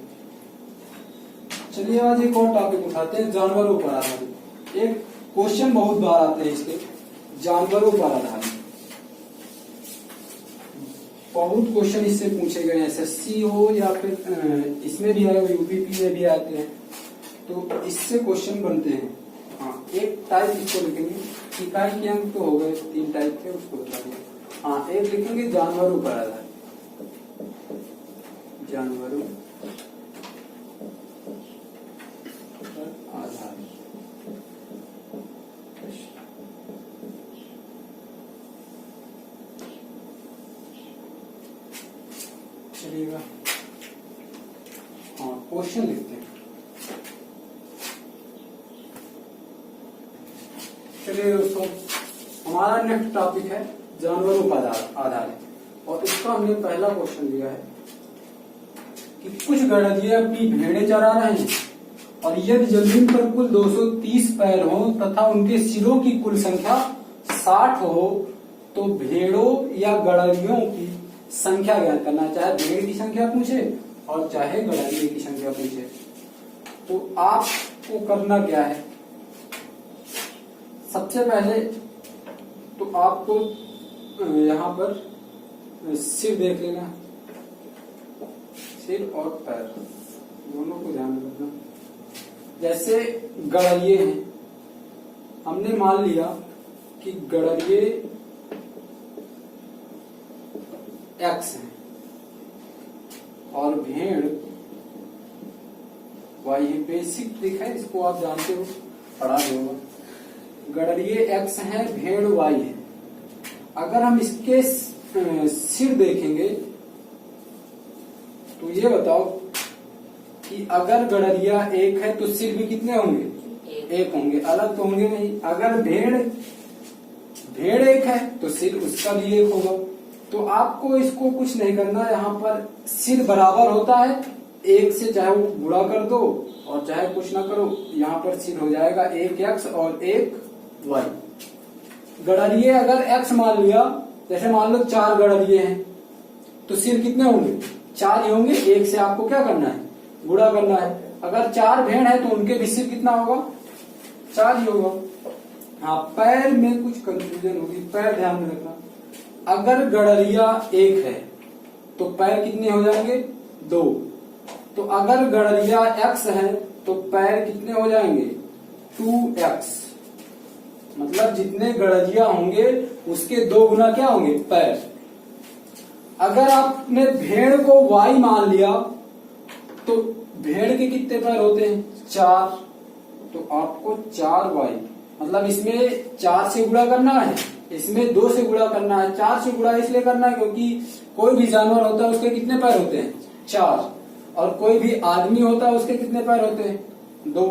चलिए आज एक और टॉपिक उठाते हैं, जानवरों पर आधारित। एक क्वेश्चन बहुत बार आते हैं इसके, जानवरों पर आधारित बहुत क्वेश्चन इससे पूछे गए, एसएससी हो या फिर इसमें भी आए, यूपीपी में भी आते हैं, तो इससे क्वेश्चन बनते हैं। हाँ, एक टाइप इसको लिखेंगे, इकाई के अंक तो हो गए 3 टाइप के, उसको बता देंगे। हाँ, एक लिखेंगे जानवरों पर आधारित, जानवरों पर आधारित। चलिएगा, हाँ क्वेश्चन लिखते हैं। चलिए दोस्तों, हमारा नेक्स्ट टॉपिक है जानवरों पर आधारित, और इसका हमने पहला क्वेश्चन दिया है कि कुछ गणराज्य अपनी भेड़ें चरा रहे हैं, और यदि जमीन पर कुल 230 पैर हो तथा उनके सिरों की कुल संख्या 60 हो, तो भेड़ों या गणराज्यों की संख्या ज्ञात करना। चाहे भेड़ की संख्या पूछे और चाहे गणराज्य की संख्या पूछे, तो आपको करना क्या है, सबसे पहले तो आपको यहाँ पर सिर देख लेना, सिर और पैर दोनों को ध्यान रखना। जैसे गणराज्य हैं, हमने मान लिया कि गणराज्य एक्स है और भेड़ वाई है। बेसिक ट्रिक है, इसको आप जानते हो, पढ़ा होगा। गणराज्य एक्स है, भेड़ वाई है। अगर हम इसके सिर देखेंगे तो ये बताओ कि अगर गणराज्य 1 है तो सिर भी कितने होंगे, 1 होंगे, अलग तो होंगे नहीं। अगर भेड़ 1 है तो सिर उसका भी 1 होगा। तो आपको इसको कुछ नहीं करना, यहाँ पर सिर बराबर होता है 1 से, चाहे वो गुणा कर दो और चाहे कुछ ना करो, यहाँ पर सिर हो जाएगा 1 एक्स और 1 वाई। गणराज्य अगर एक्स मान लिया, जैसे मान लो 4 गणराज्य हैं, तो सिर कितने होंगे, 4 ही होंगे। 1 से आपको क्या करना है, गुणा करना है। अगर 4 भेड़ है तो उनके भी सिर कितना होगा, 4 ही होगा। हाँ, पैर में कुछ कंफ्यूजन होगी, पैर ध्यान में रखना। अगर गणराज्य 1 है तो पैर कितने हो जाएंगे, 2। तो अगर गणराज्य x है तो पैर कितने हो जाएंगे, 2x। मतलब जितने गणराज्य होंगे उसके 2 गुना क्या होंगे, पैर। अगर आपने भेड़ को y मान लिया तो भेड़ के कितने पैर होते हैं? 4। तो आपको 4y, मतलब इसमें 4 से गुणा करना है, इसमें 2 से गुणा करना है। 4 से गुणा इसलिए करना है क्योंकि कोई भी जानवर होता है उसके कितने पैर होते हैं? 4। और कोई भी आदमी होता है उसके कितने पैर होते हैं? 2।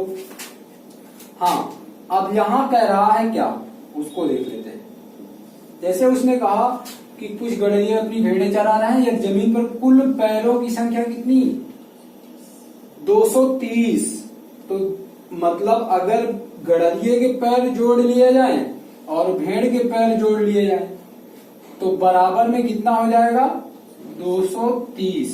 हाँ, अब यहां कह रहा है क्या, उसको देख लेते हैं। जैसे उसने कहा कि कुछ गड़ेरिए अपनी भेड़ें चरा रहे हैं, यह जमीन पर कुल पैरों की संख्या कितनी? 230। तो मतलब अगर गड़रिए के पैर जोड़ लिए जाएं और भेड़ के पैर जोड़ लिए जाएं तो बराबर में कितना हो जाएगा? 230।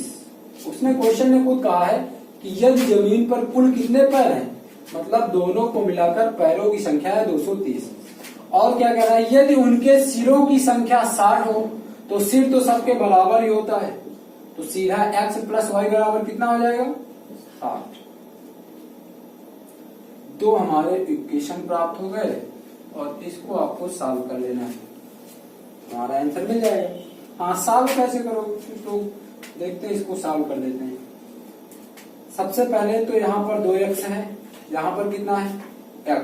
उसने क्वेश्चन में खुद कहा है कि यदि जमीन पर कुल कितने पैर हैं, मतलब दोनों को मिलाकर पैरों की संख्या है 230। और क्या कह रहा है? यदि उनके सिरों की संख्या 60 हो तो सिर तो सबके बराबर ही होता है, तो सीधा x प्लस वाई बराबर कितना हो जाएगा? 60। तो हमारे इक्वेशन प्राप्त हो गए और इसको आपको सॉल्व कर लेना है, हमारा आंसर मिल जाएगा। हाँ, सॉल्व कैसे करोगे तो देखते हैं, इसको सॉल्व कर देते हैं। सबसे पहले तो यहाँ पर 2x है, यहाँ पर कितना है? x।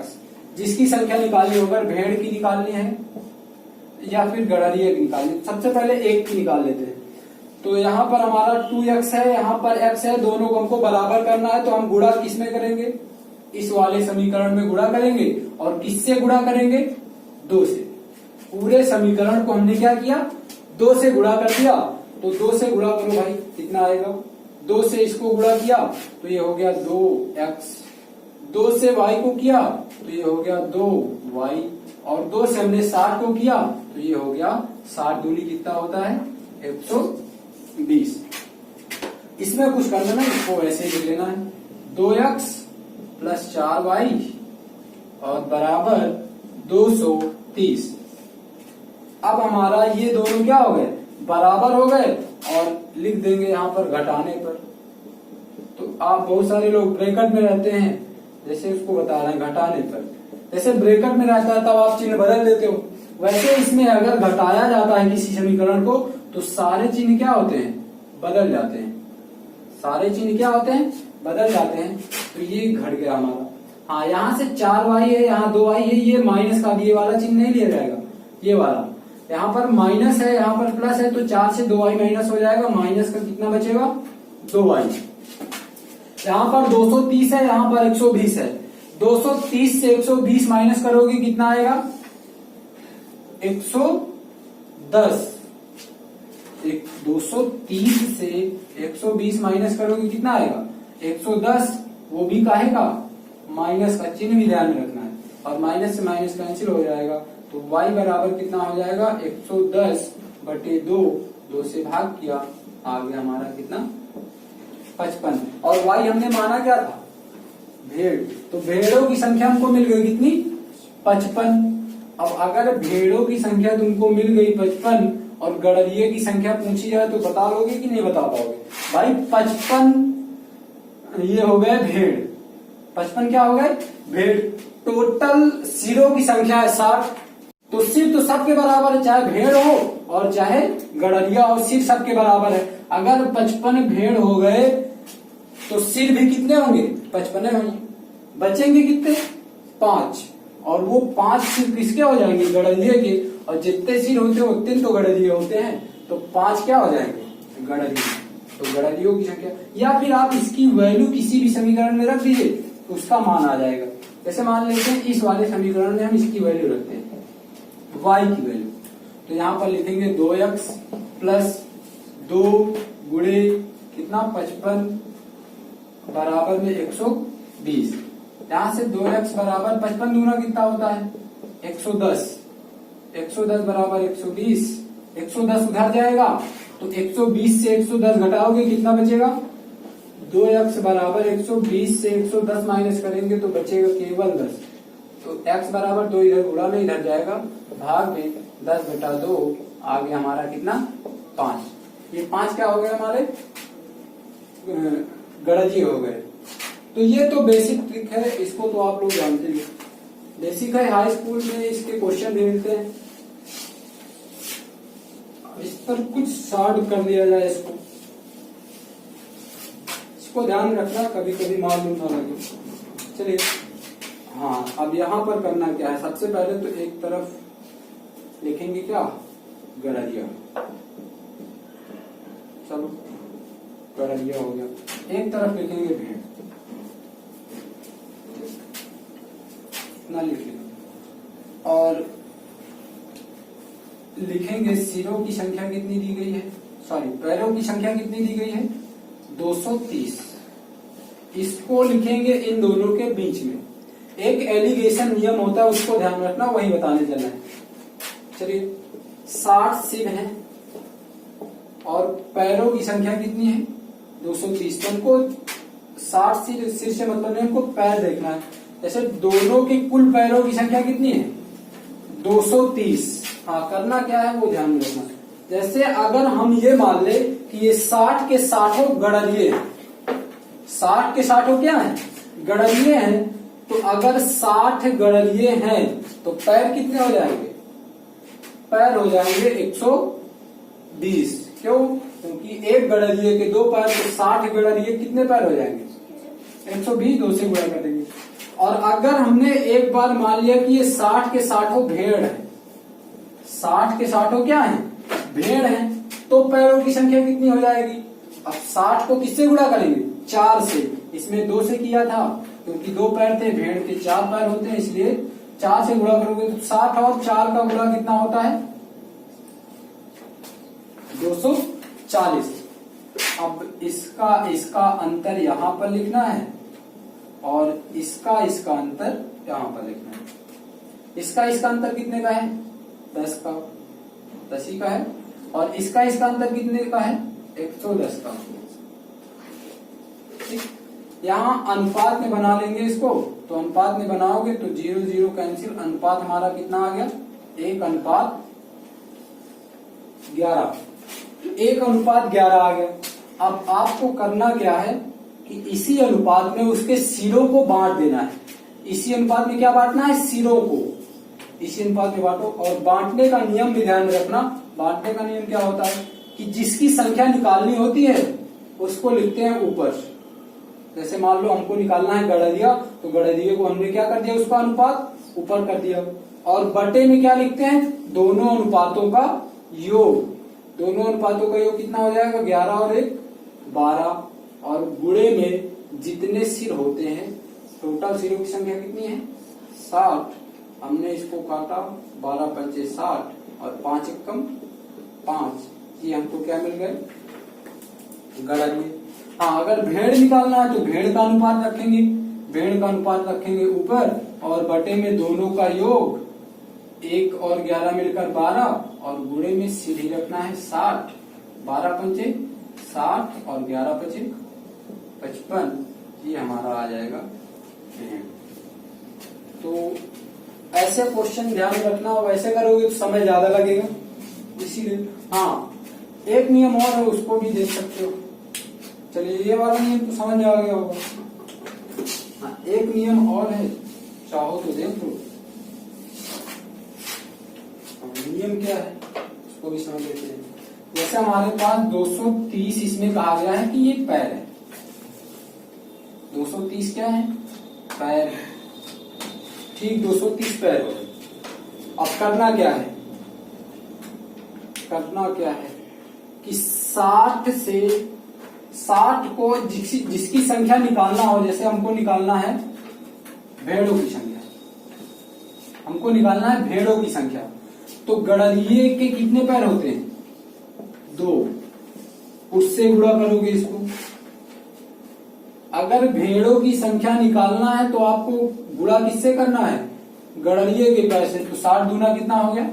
जिसकी संख्या निकालनी होगा, भेड़ की निकालनी है या फिर गड़रिए की निकालनी, सबसे पहले एक की निकाल लेते हैं। तो यहाँ पर हमारा 2x है, यहाँ पर x है, दोनों को हमको बराबर करना है, तो हम गुणा किस में करेंगे? इस वाले समीकरण में गुणा करेंगे। और किससे गुणा करेंगे? 2 से। पूरे समीकरण को हमने क्या किया? 2 से गुणा कर दिया। तो 2 से गुणा करो भाई, कितना आएगा? 2 से इसको गुणा किया तो ये हो गया 2x। 2 से y को किया तो ये हो गया 2y। और 2 से हमने 60 को किया तो ये हो गया 60 दूनी कितना होता है? 120। इसमें कुछ करना ना, इसको ऐसे ही लिख लेना है, 2x प्लस 4y और बराबर 230। अब हमारा ये दोनों क्या हो गए? बराबर हो गए। और लिख देंगे यहाँ पर घटाने पर। तो आप बहुत सारे लोग ब्रैकेट में रहते हैं, जैसे उसको बता रहे हैं घटाने पर, जैसे ब्रैकेट में रहता है तब आप चिन्ह बदल देते हो, वैसे इसमें अगर घटाया जाता है किसी समीकरण को तो सारे चिन्ह क्या होते हैं? बदल जाते हैं। सारे चिन्ह क्या होते हैं? बदल जाते हैं। तो ये घट गया हमारा। हाँ, यहाँ से 4y है, यहाँ 2y है, ये माइनस का, ये वाला चिन्ह नहीं लिया जाएगा, ये वाला। यहाँ पर माइनस है, यहाँ पर प्लस है, तो 4 से 2y माइनस हो जाएगा, माइनस का कितना बचेगा? 2y। यहाँ पर 230 है, यहाँ पर 120 है, 230 से 120 माइनस करोगे कितना आएगा? 110। 230 से 120 माइनस करोगे कितना आएगा? 110। वो भी काहे का? माइनस का, चिन्ह भी ध्यान में रखना है। और माइनस से माइनस कैंसिल हो जाएगा, तो y बराबर कितना हो जाएगा? 110/2। 2 से भाग किया, आ गया हमारा कितना? 55। और y हमने माना क्या था? भेड़। तो भेड़ों की संख्या हमको मिल गई कितनी? 55। अब अगर भेड़ों की संख्या तुमको मिल गई 55 और गड़रिए की संख्या पूछी जाए तो बता लोगे कि नहीं बता पाओगे? भाई 55 ये हो गए भेड़, 55 क्या हो गए? भेड़। टोटल सिरों की संख्या है 60, तो सिर तो सबके बराबर है, चाहे भेड़ हो और चाहे गड़रिया हो, सिर सबके बराबर है। अगर 55 भेड़ हो गए तो सिर भी कितने होंगे? 55 होंगे। बचेंगे कितने? 5। और वो 5 सिर किसके हो जाएंगे? गड़रिए के। और जितने सिर होते हैं उतने तो गड़रिए होते हैं, तो 5 क्या हो जाएंगे? गड़रिए। तो गड़रियों की संख्या, या फिर आप इसकी वैल्यू किसी भी समीकरण में रख दीजिए तो उसका मान आ जाएगा। जैसे मान लेते हैं इस वाले समीकरण में हम इसकी वैल्यू रखते हैं, y की वैल्यू। तो यहाँ पर लिखेंगे 2x प्लस 2 गुणे कितना? 55 बराबर में 120। यहाँ से 2x बराबर 55 दूना कितना होता है? 110। 110 बराबर 120। 110 उधर जाएगा तो 120 से 110 घटाओगे कितना बचेगा? 2x बराबर 120 से 110 माइनस करेंगे तो बचेगा केवल 10। तो x बराबर 2 इधर गुणा में इधर जाएगा, भाग में 10/2 आ गया हमारा कितना? 5। ये 5 क्या हो गए? हमारे गड़रिए हो गए। तो ये तो बेसिक ट्रिक है, इसको तो आप लोग जानते हैं, बेसिक है। हाई स्कूल में इसके क्वेश्चन भी मिलते हैं। इस पर कुछ शॉर्ट कर दिया जाए इसको ध्यान रखना, कभी कभी मालूम ना लगे। चलिए, हाँ, अब यहाँ पर करना क्या है, सबसे पहले तो एक तरफ लिखेंगे क्या, गड़रिया। चलो, गड़रिया हो गया। एक तरफ लिखेंगे भेड़, ना लिखेंगे। और लिखेंगे सिरों की संख्या कितनी दी गई है, सॉरी पैरों की संख्या कितनी दी गई है, 230। इसको लिखेंगे इन दोनों के बीच में। एक एलिगेशन नियम होता है, उसको ध्यान रखना, वही बताने चलना है। चलिए, 60 सिर हैं और पैरों की संख्या कितनी है, 230। तो उनको 60 सिर से मतलब नहीं, उनको पैर देखना है। जैसे दोनों के कुल पैरों की संख्या कितनी है, 230। हाँ, करना क्या है वो ध्यान में रखना। जैसे अगर हम ये मान ले कि ये 60 के 60 गड़रिये, 60 के 60 क्या है, गड़रिये हैं, तो अगर 60 गड़रिये हैं तो पैर कितने हो जाएंगे, पैर हो जाएंगे 120। क्यों, क्योंकि एक गड़रिये के 2 पैर, तो 60 गड़रिये कितने पैर हो जाएंगे, 120, 2 से गुणा कर देंगे। और अगर हमने एक बार मान लिया कि ये 60 के 60 भेड़ है, 60 के 60 क्या है, भेड़ है, तो पैरों की संख्या कितनी हो जाएगी। अब 60 को किससे गुणा करेंगे, 4 से। इसमें 2 से किया था क्योंकि 2 पैर थे, भेड़ के 4 पैर होते हैं, इसलिए 4 से गुणा करोगे तो 60 और 4 का गुणा कितना होता है, 240। अब इसका अंतर यहां पर लिखना है और इसका अंतर यहां पर लिखना है। इसका अंतर कितने का है, 10 का, 10 ही का है। और इसका अंतर कितने का है, 110 का। ठीक, यहाँ अनुपात में बना लेंगे इसको। तो अनुपात में बनाओगे तो 0 0 कैंसिल, अनुपात हमारा कितना आ गया, 1:11, 1:11 आ गया। अब आपको करना क्या है कि इसी अनुपात में उसके सिरों को बांट देना है। इसी अनुपात में क्या बांटना है, सिरों को इसी अनुपात में बांटो। और बांटने का नियम भी ध्यान रखना। बांटने का नियम क्या होता है कि जिसकी संख्या निकालनी होती है उसको लिखते हैं ऊपर। जैसे मान लो हमको निकालना है गड़रिया, तो गड़रिये को हमने क्या कर दिया, उसका अनुपात ऊपर कर दिया। और बटे में क्या लिखते हैं, दोनों अनुपातों का योग। दोनों अनुपातों का योग कितना हो जाएगा, 11 और 1 12। और गुणे में जितने सिर होते हैं, टोटल सिरों की संख्या कितनी है, 60। हमने इसको काटा, 12 पंचे 60 और 5 एकम 5। ये हमको क्या मिल गए, गड़रिये। हाँ, अगर भेड़ निकालना है तो भेड़ का अनुपात रखेंगे, भेड़ का अनुपात रखेंगे ऊपर। और बटे में दोनों का योग, 1 और 11 मिलकर 12। और गुणे में सिर ही रखना है 60। 12 पंचे 60 और 11 पंचे 55। ये हमारा आ जाएगा भेड़। तो ऐसे क्वेश्चन ध्यान रखना, वैसे करोगे तो समय ज्यादा लगेगा, इसीलिए। हाँ, एक नियम और है, उसको भी देख सकते हो। चलिए, ये वाला नियम तो समझ में आ गया होगा। हाँ, एक नियम और है, चाहो तो देख लो। नियम क्या है उसको भी समझ लेते हैं। जैसे हमारे पास 230 इसमें कहा गया है कि ये पैर है, 230 क्या है, पैर। ठीक, 230 पैर हो गए। अब करना क्या है, कि 60 से 60 को जिसकी संख्या निकालना हो, जैसे हमको निकालना है भेड़ों की संख्या, तो गड़रिये के कितने पैर होते हैं, 2। उससे गुणा करोगे इसको। अगर भेड़ों की संख्या निकालना है तो आपको गुणा किससे करना है, गड़रिये के पैर से। तो 60 दूना कितना हो गया,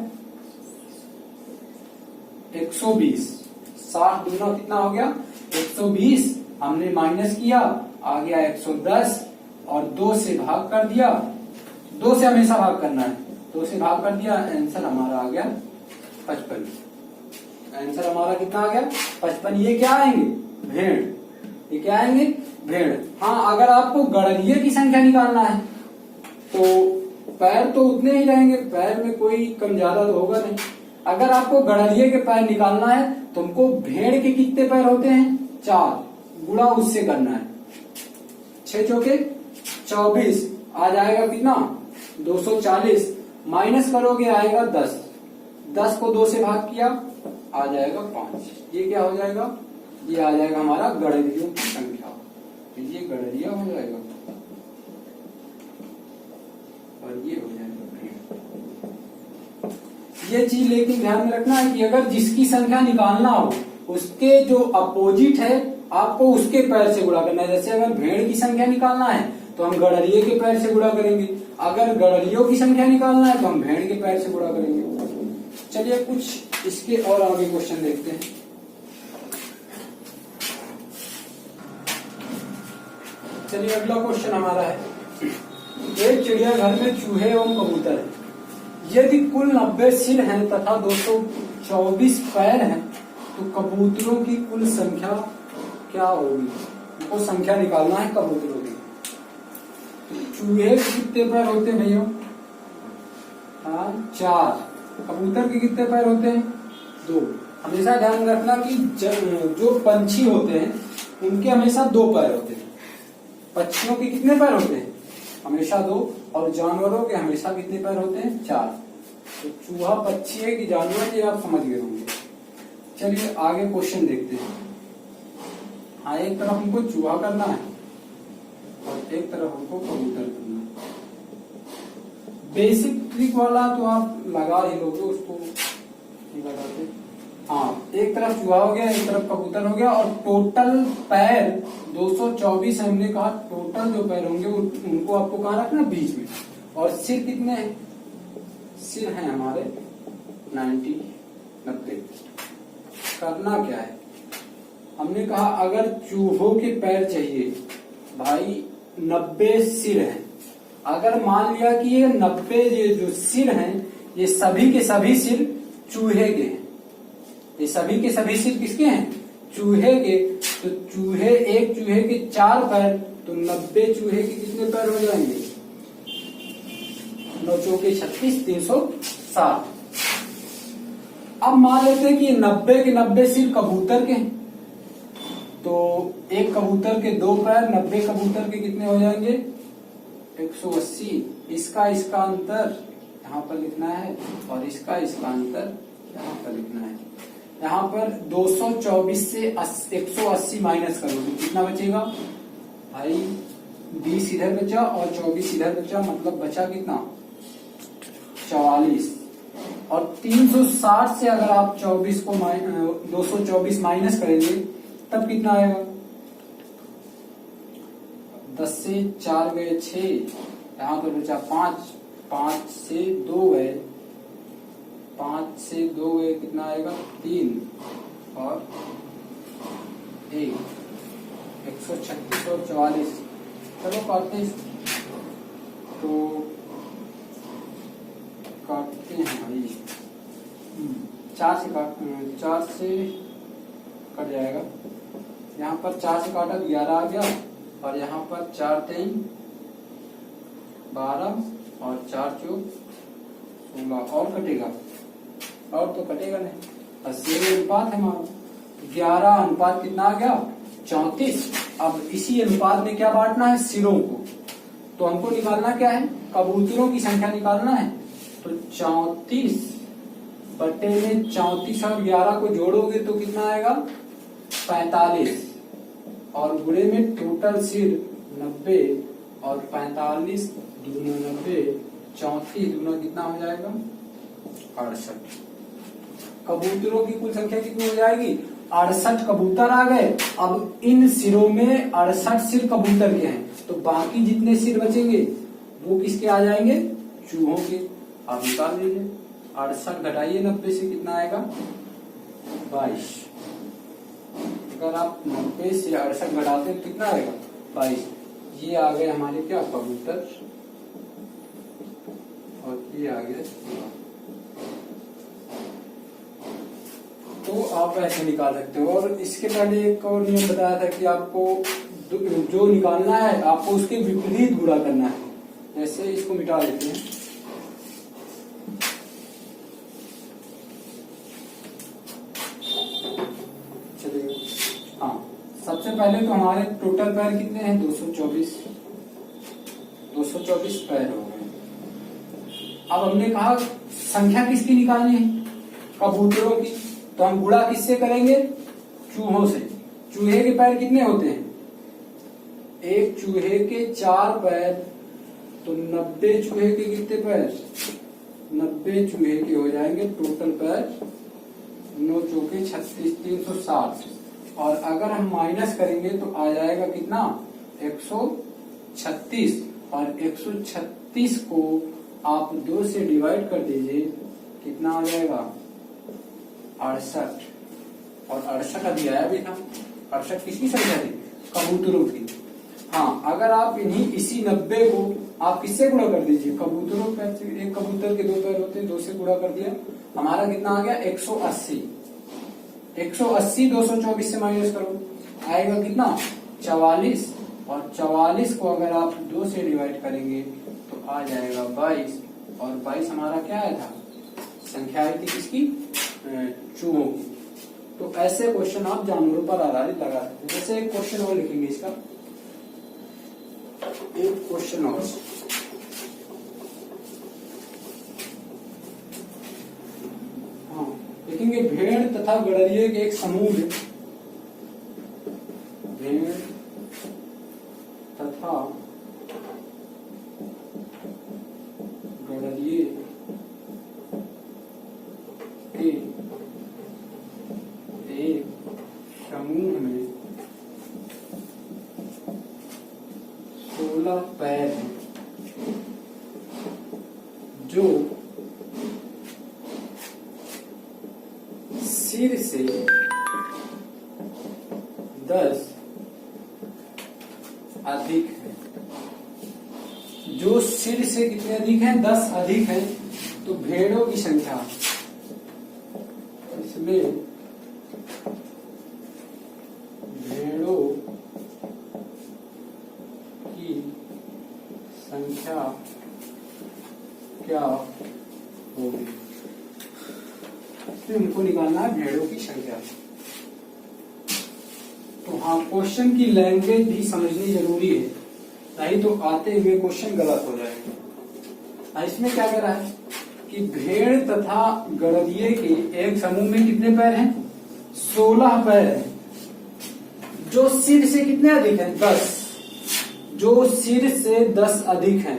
120। 60 दूना कितना हो गया, 120। हमने माइनस किया, आ गया 110 और 2 से भाग कर दिया। 2 से हमेशा भाग करना है, 2 से भाग कर दिया। आंसर हमारा आ गया 55। आंसर हमारा कितना आ गया, 55। ये क्या आएंगे, भेड़। ये क्या आएंगे, भेड़। हाँ, अगर आपको गड़रिये की संख्या निकालना है तो पैर तो उतने ही रहेंगे, पैर में कोई कम ज्यादा तो होगा नहीं। अगर आपको गड़रिये के पैर निकालना है तो हमको भेड़ के कितने पैर होते हैं? 4, गुणा उससे करना है। 6 चौके 24 आ जाएगा कितना? 240 माइनस करोगे आएगा 10। 10 को 2 से भाग किया आ जाएगा 5। ये क्या हो जाएगा? ये आ जाएगा हमारा गड़रियों की संख्या। तो ये गड़रिया हो जाएगा और ये हो जाएगा। ये चीज लेकिन ध्यान में रखना है कि अगर जिसकी संख्या निकालना हो उसके जो अपोजिट है आपको उसके पैर से गुणा करना है। जैसे अगर भेड़ की संख्या निकालना है तो हम गड़रिये के पैर से गुणा करेंगे, अगर गड़रियों की संख्या निकालना है तो हम भेड़ के पैर से गुणा करेंगे। चलिए कुछ इसके और आगे क्वेश्चन देखते हैं। चलिए अगला क्वेश्चन हमारा है, एक चिड़ियाघर में चूहे एवं कबूतर है। यदि कुल 90 सिर हैं तथा 224 पैर हैं तो कबूतरों की कुल संख्या क्या होगी? हमको संख्या निकालना है कबूतरों की। चूहे के कितने पैर होते हैं भैया? 4। कबूतर के कितने पैर होते हैं? 2। हमेशा ध्यान रखना कि जो पंछी होते हैं उनके हमेशा 2 पैर होते हैं। पक्षियों के कितने पैर होते हैं? हमेशा 2। और जानवरों के हमेशा कितने पैर होते हैं? 4। तो चूहा पक्षी है कि जानवर, ये आप समझ गए होंगे। चलिए आगे क्वेश्चन देखते हैं। हाँ, एक तरफ हमको चूहा करना है और एक तरफ हमको कबूतर करना है। बेसिक ट्रिक वाला तो आप लगा ही लोगे, उसको नहीं लगाते। हाँ, एक तरफ चूहा हो गया, एक तरफ कबूतर हो गया और टोटल पैर 224 है। हमने कहा टोटल जो पैर होंगे उनको आपको कहाँ रखना? बीच में। और सिर कितने हैं? सिर हैं हमारे 90। करना क्या है? हमने कहा अगर चूहों के पैर चाहिए भाई, 90 सिर हैं। अगर मान लिया कि ये 90 ये जो सिर हैं ये सभी के सभी सिर चूहे के हैं, ये सभी के सभी सिर किसके हैं? चूहे के। तो एक चूहे के 4 पैर, तो 90 चूहे के कितने पैर हो जाएंगे? 9 चौके 36, 360। अब मान लेते हैं कि 90 के 90 सिर कबूतर के हैं, तो एक कबूतर के 2 पैर, 90 कबूतर के कितने हो जाएंगे? 180। इसका अंतर यहाँ पर लिखना है और इसका अंतर यहाँ पर लिखना है। यहाँ पर 224 से 180 माइनस करोगे कितना बचेगा भाई? 20 इधर बचा और 24 इधर बचा, मतलब बचा कितना? 44। और 360 से अगर आप 24 को 224 माइनस करेंगे तब कितना आएगा? 10 से 4 गए 6, यहाँ पर बचा 5, 5 से 2 गए, 5 से 2 गए कितना आएगा? 3 और 1, 136 और 44। चलो काटते हैं, तो काटते हैं भाई। 4 से कट जाएगा। यहाँ पर 4 से काटा 11 आ गया और यहाँ पर 4 3 12 और 4 4 16 और कटेगा, और तो कटेगा नहीं। 80 अनुपात है हमारा। 11 अनुपात कितना आ गया? 34। अब इसी अनुपात में क्या बांटना है? सिरों को। तो हमको निकालना क्या है? कबूतरों की संख्या निकालना है। तो 34 बटे में 34 और 11 को जोड़ोगे तो कितना आएगा? 45। और गुणे में टोटल सिर 90 और 45 दूना 90, 34 दूना कितना हो जाएगा? 68। कबूतरों की कुल संख्या कितनी हो जाएगी? 68 कबूतर आ गए। अब इन सिरों में 68 सिर कबूतर के हैं, तो बाकी जितने सिर बचेंगे वो किसके आ जाएंगे? चूहों के। आप निकाल लीजिए। 68 घटाइए 90 से कितना आएगा? 22। अगर आप 90 से 68 घटाते हैं तो कितना आएगा? 22। ये आ गए हमारे क्या? कबूतर। और ये आ गए। तो आप ऐसे निकाल सकते हो। और इसके पहले एक और नियम बताया था कि आपको जो निकालना है आपको उसके विपरीत गुणा करना है। जैसे इसको मिटा देते हैं। पहले तो हमारे टोटल पैर कितने हैं? 224 पैर हो गए। अब हमने कहा संख्या किसकी निकालनी है? कबूतरों की। तो हम गुणा किससे करेंगे? चूहों से। चूहे के पैर कितने होते हैं? एक चूहे के 4 पैर, तो 90 चूहे के कितने पैर? 90 चूहे के हो जाएंगे टोटल पैर 9 चौके 36, 360। और अगर हम माइनस करेंगे तो आ जाएगा कितना? 136। और 136 को आप 2 से डिवाइड कर दीजिए, कितना आ जाएगा? 68। और 68 अभी आया भी था। 68 किसकी संख्या थी? कबूतरों की। हाँ, अगर आप इसी 90 को आप किससे गुणा कर दीजिए? कबूतरों पैर से। एक कबूतर के 2 पैर होते हैं, 2 से गुणा कर दिया, हमारा कितना आ गया? 180। 180 224 से माइनस करो, आएगा कितना? 44। और 44 को अगर आप 2 से डिवाइड करेंगे तो आ जाएगा 22। और 22 हमारा क्या आया था? संख्या आई थी किसकी? चूहों की। तो ऐसे क्वेश्चन आप जानवरों पर आधारित लगा सकते हैं। जैसे एक क्वेश्चन और लिखेंगे इसका, एक क्वेश्चन और। हाँ, लिखेंगे भेड़ तथा गड़रिये के एक समूह में, भेड़ तथा गड़रिये के एक समूह में 16 पैर हैं, जो सिर से 10 अधिक है। जो सिर से कितने अधिक हैं? 10 अधिक है। तो भेड़ों की संख्या, इसमें भेड़ों की संख्या क्या होगी? इसमें हमको निकालना है भेड़ों की संख्या। तो हाँ, क्वेश्चन की लैंग्वेज भी समझनी जरूरी है, नहीं तो आते हुए क्वेश्चन गलत हो जाएगा। इसमें क्या कह रहा है कि भेड़ तथा गड़रिये के एक समूह में कितने पैर हैं? 16 पैर हैं। जो सिर से कितने अधिक हैं? 10। जो सिर से 10 अधिक हैं,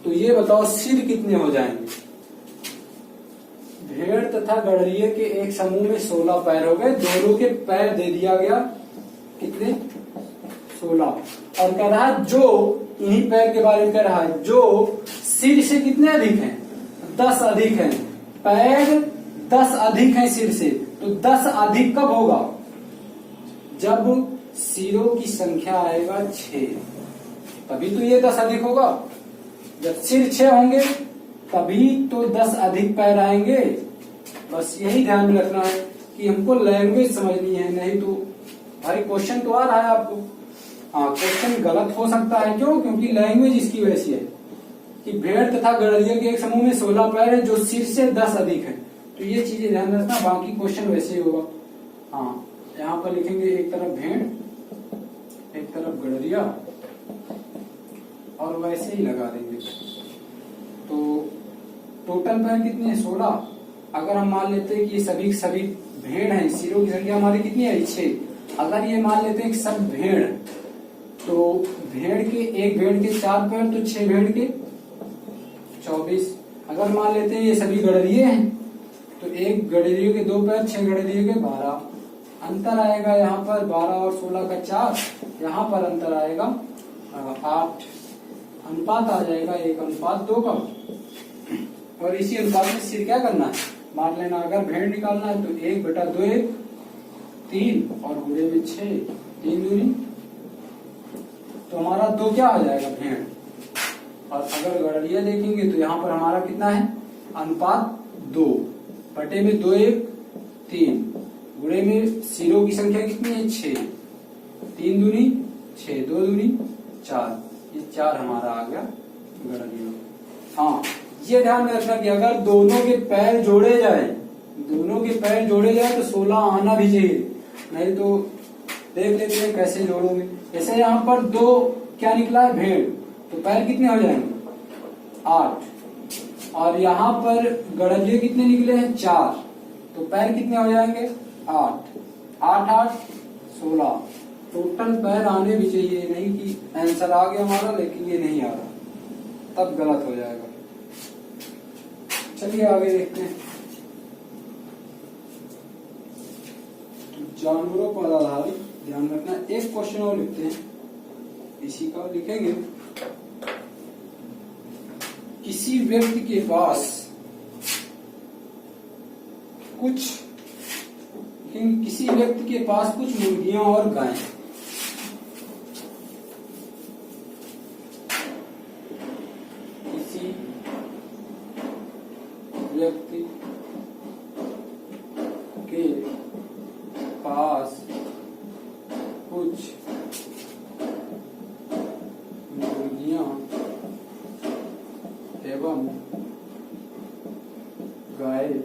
तो ये बताओ सिर कितने हो जाएंगे? भेड़ तथा गड़रिये के एक समूह में 16 पैर हो गए। दोनों के पैर दे दिया गया, कितने? 16। और कह रहा है जो, इन्हीं पैर के बारे में कह रहा है, जो सिर से कितने अधिक हैं? 10 अधिक हैं। पैर 10 अधिक हैं सिर से। तो 10 अधिक कब होगा? जब सिरों की संख्या आएगा 6, तभी तो ये 10 अधिक होगा। जब सिर 6 होंगे तभी तो 10 अधिक पैर आएंगे। बस यही ध्यान में रखना है कि हमको लैंग्वेज समझनी है, नहीं तो भाई क्वेश्चन तो आ रहा है आपको, हाँ क्वेश्चन गलत हो सकता है। क्यों? क्योंकि लैंग्वेज इसकी वैसी है कि भेड़ तथा गड़रिये के एक समूह में 16 पैर है, जो सिर से 10 अधिक है। तो ये चीजें ध्यान रखना, बाकी क्वेश्चन वैसे ही होगा। हाँ, यहाँ पर लिखेंगे एक तरफ भेड़, एक तरफ गड़रिया, और वैसे ही लगा देंगे। तो टोटल पैर कितने हैं? 16। अगर हम मान लेते हैं कि ये सभी भेड़ हैं, सिरों की संख्या हमारी कितनी है? 6। अगर ये मान लेते हैं कि सब भेड़, तो भेड़ के एक भेड़ के 4 पैर, तो 6 भेड़ के 24। अगर मान लेते हैं ये सभी गड़रिये हैं, तो एक गड़रिये के 2 पैर, 6 गड़रिये के 12। अंतर आएगा यहाँ पर 12 और 16 का 4, यहाँ पर अंतर आएगा 8। अनुपात आ जाएगा 1:2 का। और इसी अनुपात में सिर क्या करना है? मान लेना, अगर भेड़ निकालना है तो 1/2 3 और गुणे में 6, 3 दूनी, तो हमारा 2 क्या आ जाएगा? भेड़। और अगर गड़रिया देखेंगे तो यहाँ पर हमारा कितना है? अनुपात 2 बटे में 2 1 3 गुणे में सिरों की संख्या कितनी है? 6, 3 दूनी 6, 2 दूनी 4, ये 4 हमारा आ गया गड़रिया। हाँ, ये ध्यान में रखना कि अगर दोनों के पैर जोड़े जाए, तो 16 आना भी चाहिए, नहीं तो देख लेते हैं कैसे जोड़ोगे। जैसे यहाँ पर 2 क्या निकला है, भेड़, तो पैर कितने हो जाएंगे, 8। और यहाँ पर गड़लिए कितने निकले हैं, 4, तो पैर कितने हो जाएंगे, 8। 8 8 16। टोटल पैर आने भी चाहिए, नहीं कि आंसर आ गया हमारा लेकिन ये नहीं आ रहा, तब गलत हो जाएगा। चलिए आगे देखते हैं। जानवरों पर आधारित ध्यान रखना। एक क्वेश्चन और लिखते हैं, इसी का लिखेंगे। किसी व्यक्ति के पास कुछ मुर्गियां और गायें, किसी व्यक्ति के पास कुछ मुर्गियां एवं गाय हैं।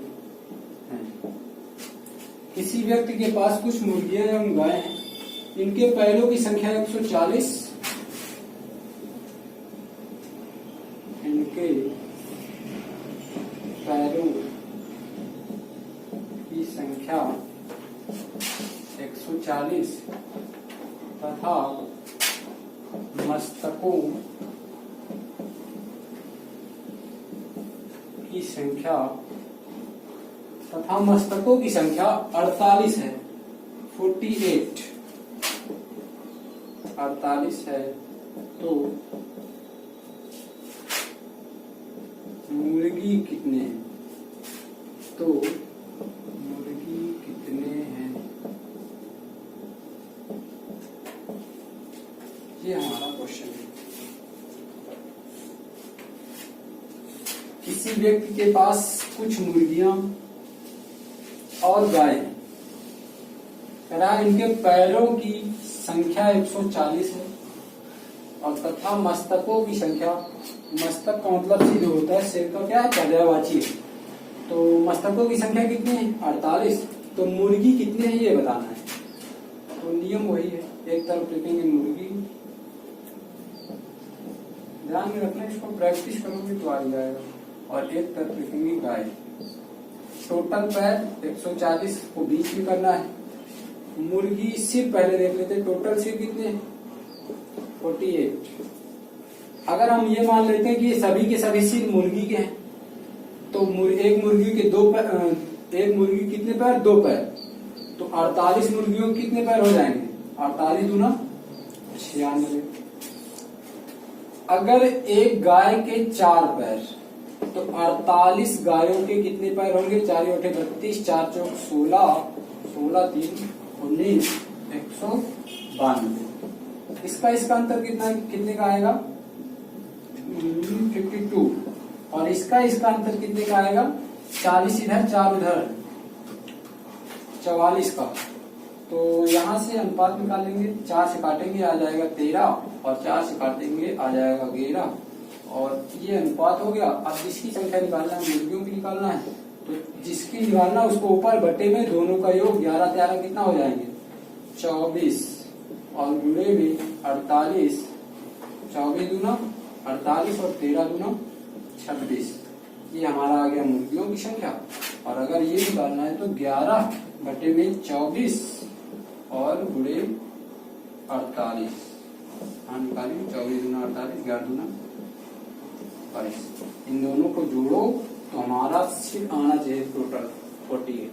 किसी व्यक्ति के पास कुछ मुर्गियां एवं गाय हैं, इनके पैरों की संख्या 140, इनके पैरों की संख्या 140 तथा मस्तकों की संख्या 48 है, 48 48 है। तो मुर्गी कितने हैं, ये हमारा क्वेश्चन है। किसी व्यक्ति के पास कुछ मुर्गियां और गाय हैं, इनके पैरों की संख्या 140 है और तथा मस्तकों की संख्या, मस्तक का मतलब सीधे होता है, सिर का क्या है, पर्यायवाची है। तो मस्तकों की संख्या कितनी है, 48। तो मुर्गी कितने हैं ये बताना है। तो नियम वही है, एक तरफ लिखेंगे मुर्गी, ध्यान में रखना, इसको प्रैक्टिस करोगे तो आ जाएगा, और एक तरफ लिखेंगे गाय। टोटल पैर 140 को बीच में करना है। मुर्गी सिर पहले देख लेते हैं, टोटल सिर कितने, 48। अगर हम ये मान लेते हैं कि ये सभी के सभी सिर मुर्गी के हैं, तो एक मुर्गी के एक मुर्गी कितने पैर, 2 पैर, तो 48 मुर्गियों के कितने पैर हो जाएंगे, 48 दूना 96। अगर एक गाय के 4 पैर, तो 48 गायों के कितने पैर होंगे, 4 × 32, 4 × 16, 16 3 19, 192। इसका अंतर कितने का आएगा, 52। और इसका अंतर कितने का आएगा, 40 इधर 4 उधर, 44 का। तो यहाँ से अनुपात निकालेंगे, 4 से काटेंगे आ जाएगा 13, और 4 से काटेंगे आ जाएगा 11, और ये अनुपात हो गया। अब जिसकी संख्या निकालना है, मुर्गियों की निकालना है, तो जिसकी निकालना उसको ऊपर बटे में दोनों का योग 11 13 कितना हो जाएंगे, 24, और गुणे में 48, 24 दूना 48 और 13 दूना 26। ये हमारा आ गया मुर्गियों की संख्या। और अगर ये निकालना है तो 11 बटे में 24 और गुणे 48, निकालिए, 24 दूना 48, 11 दूना 22। इन दोनों को जोड़ो तो हमारा सिर्फ आना चाहिए टोटल 48।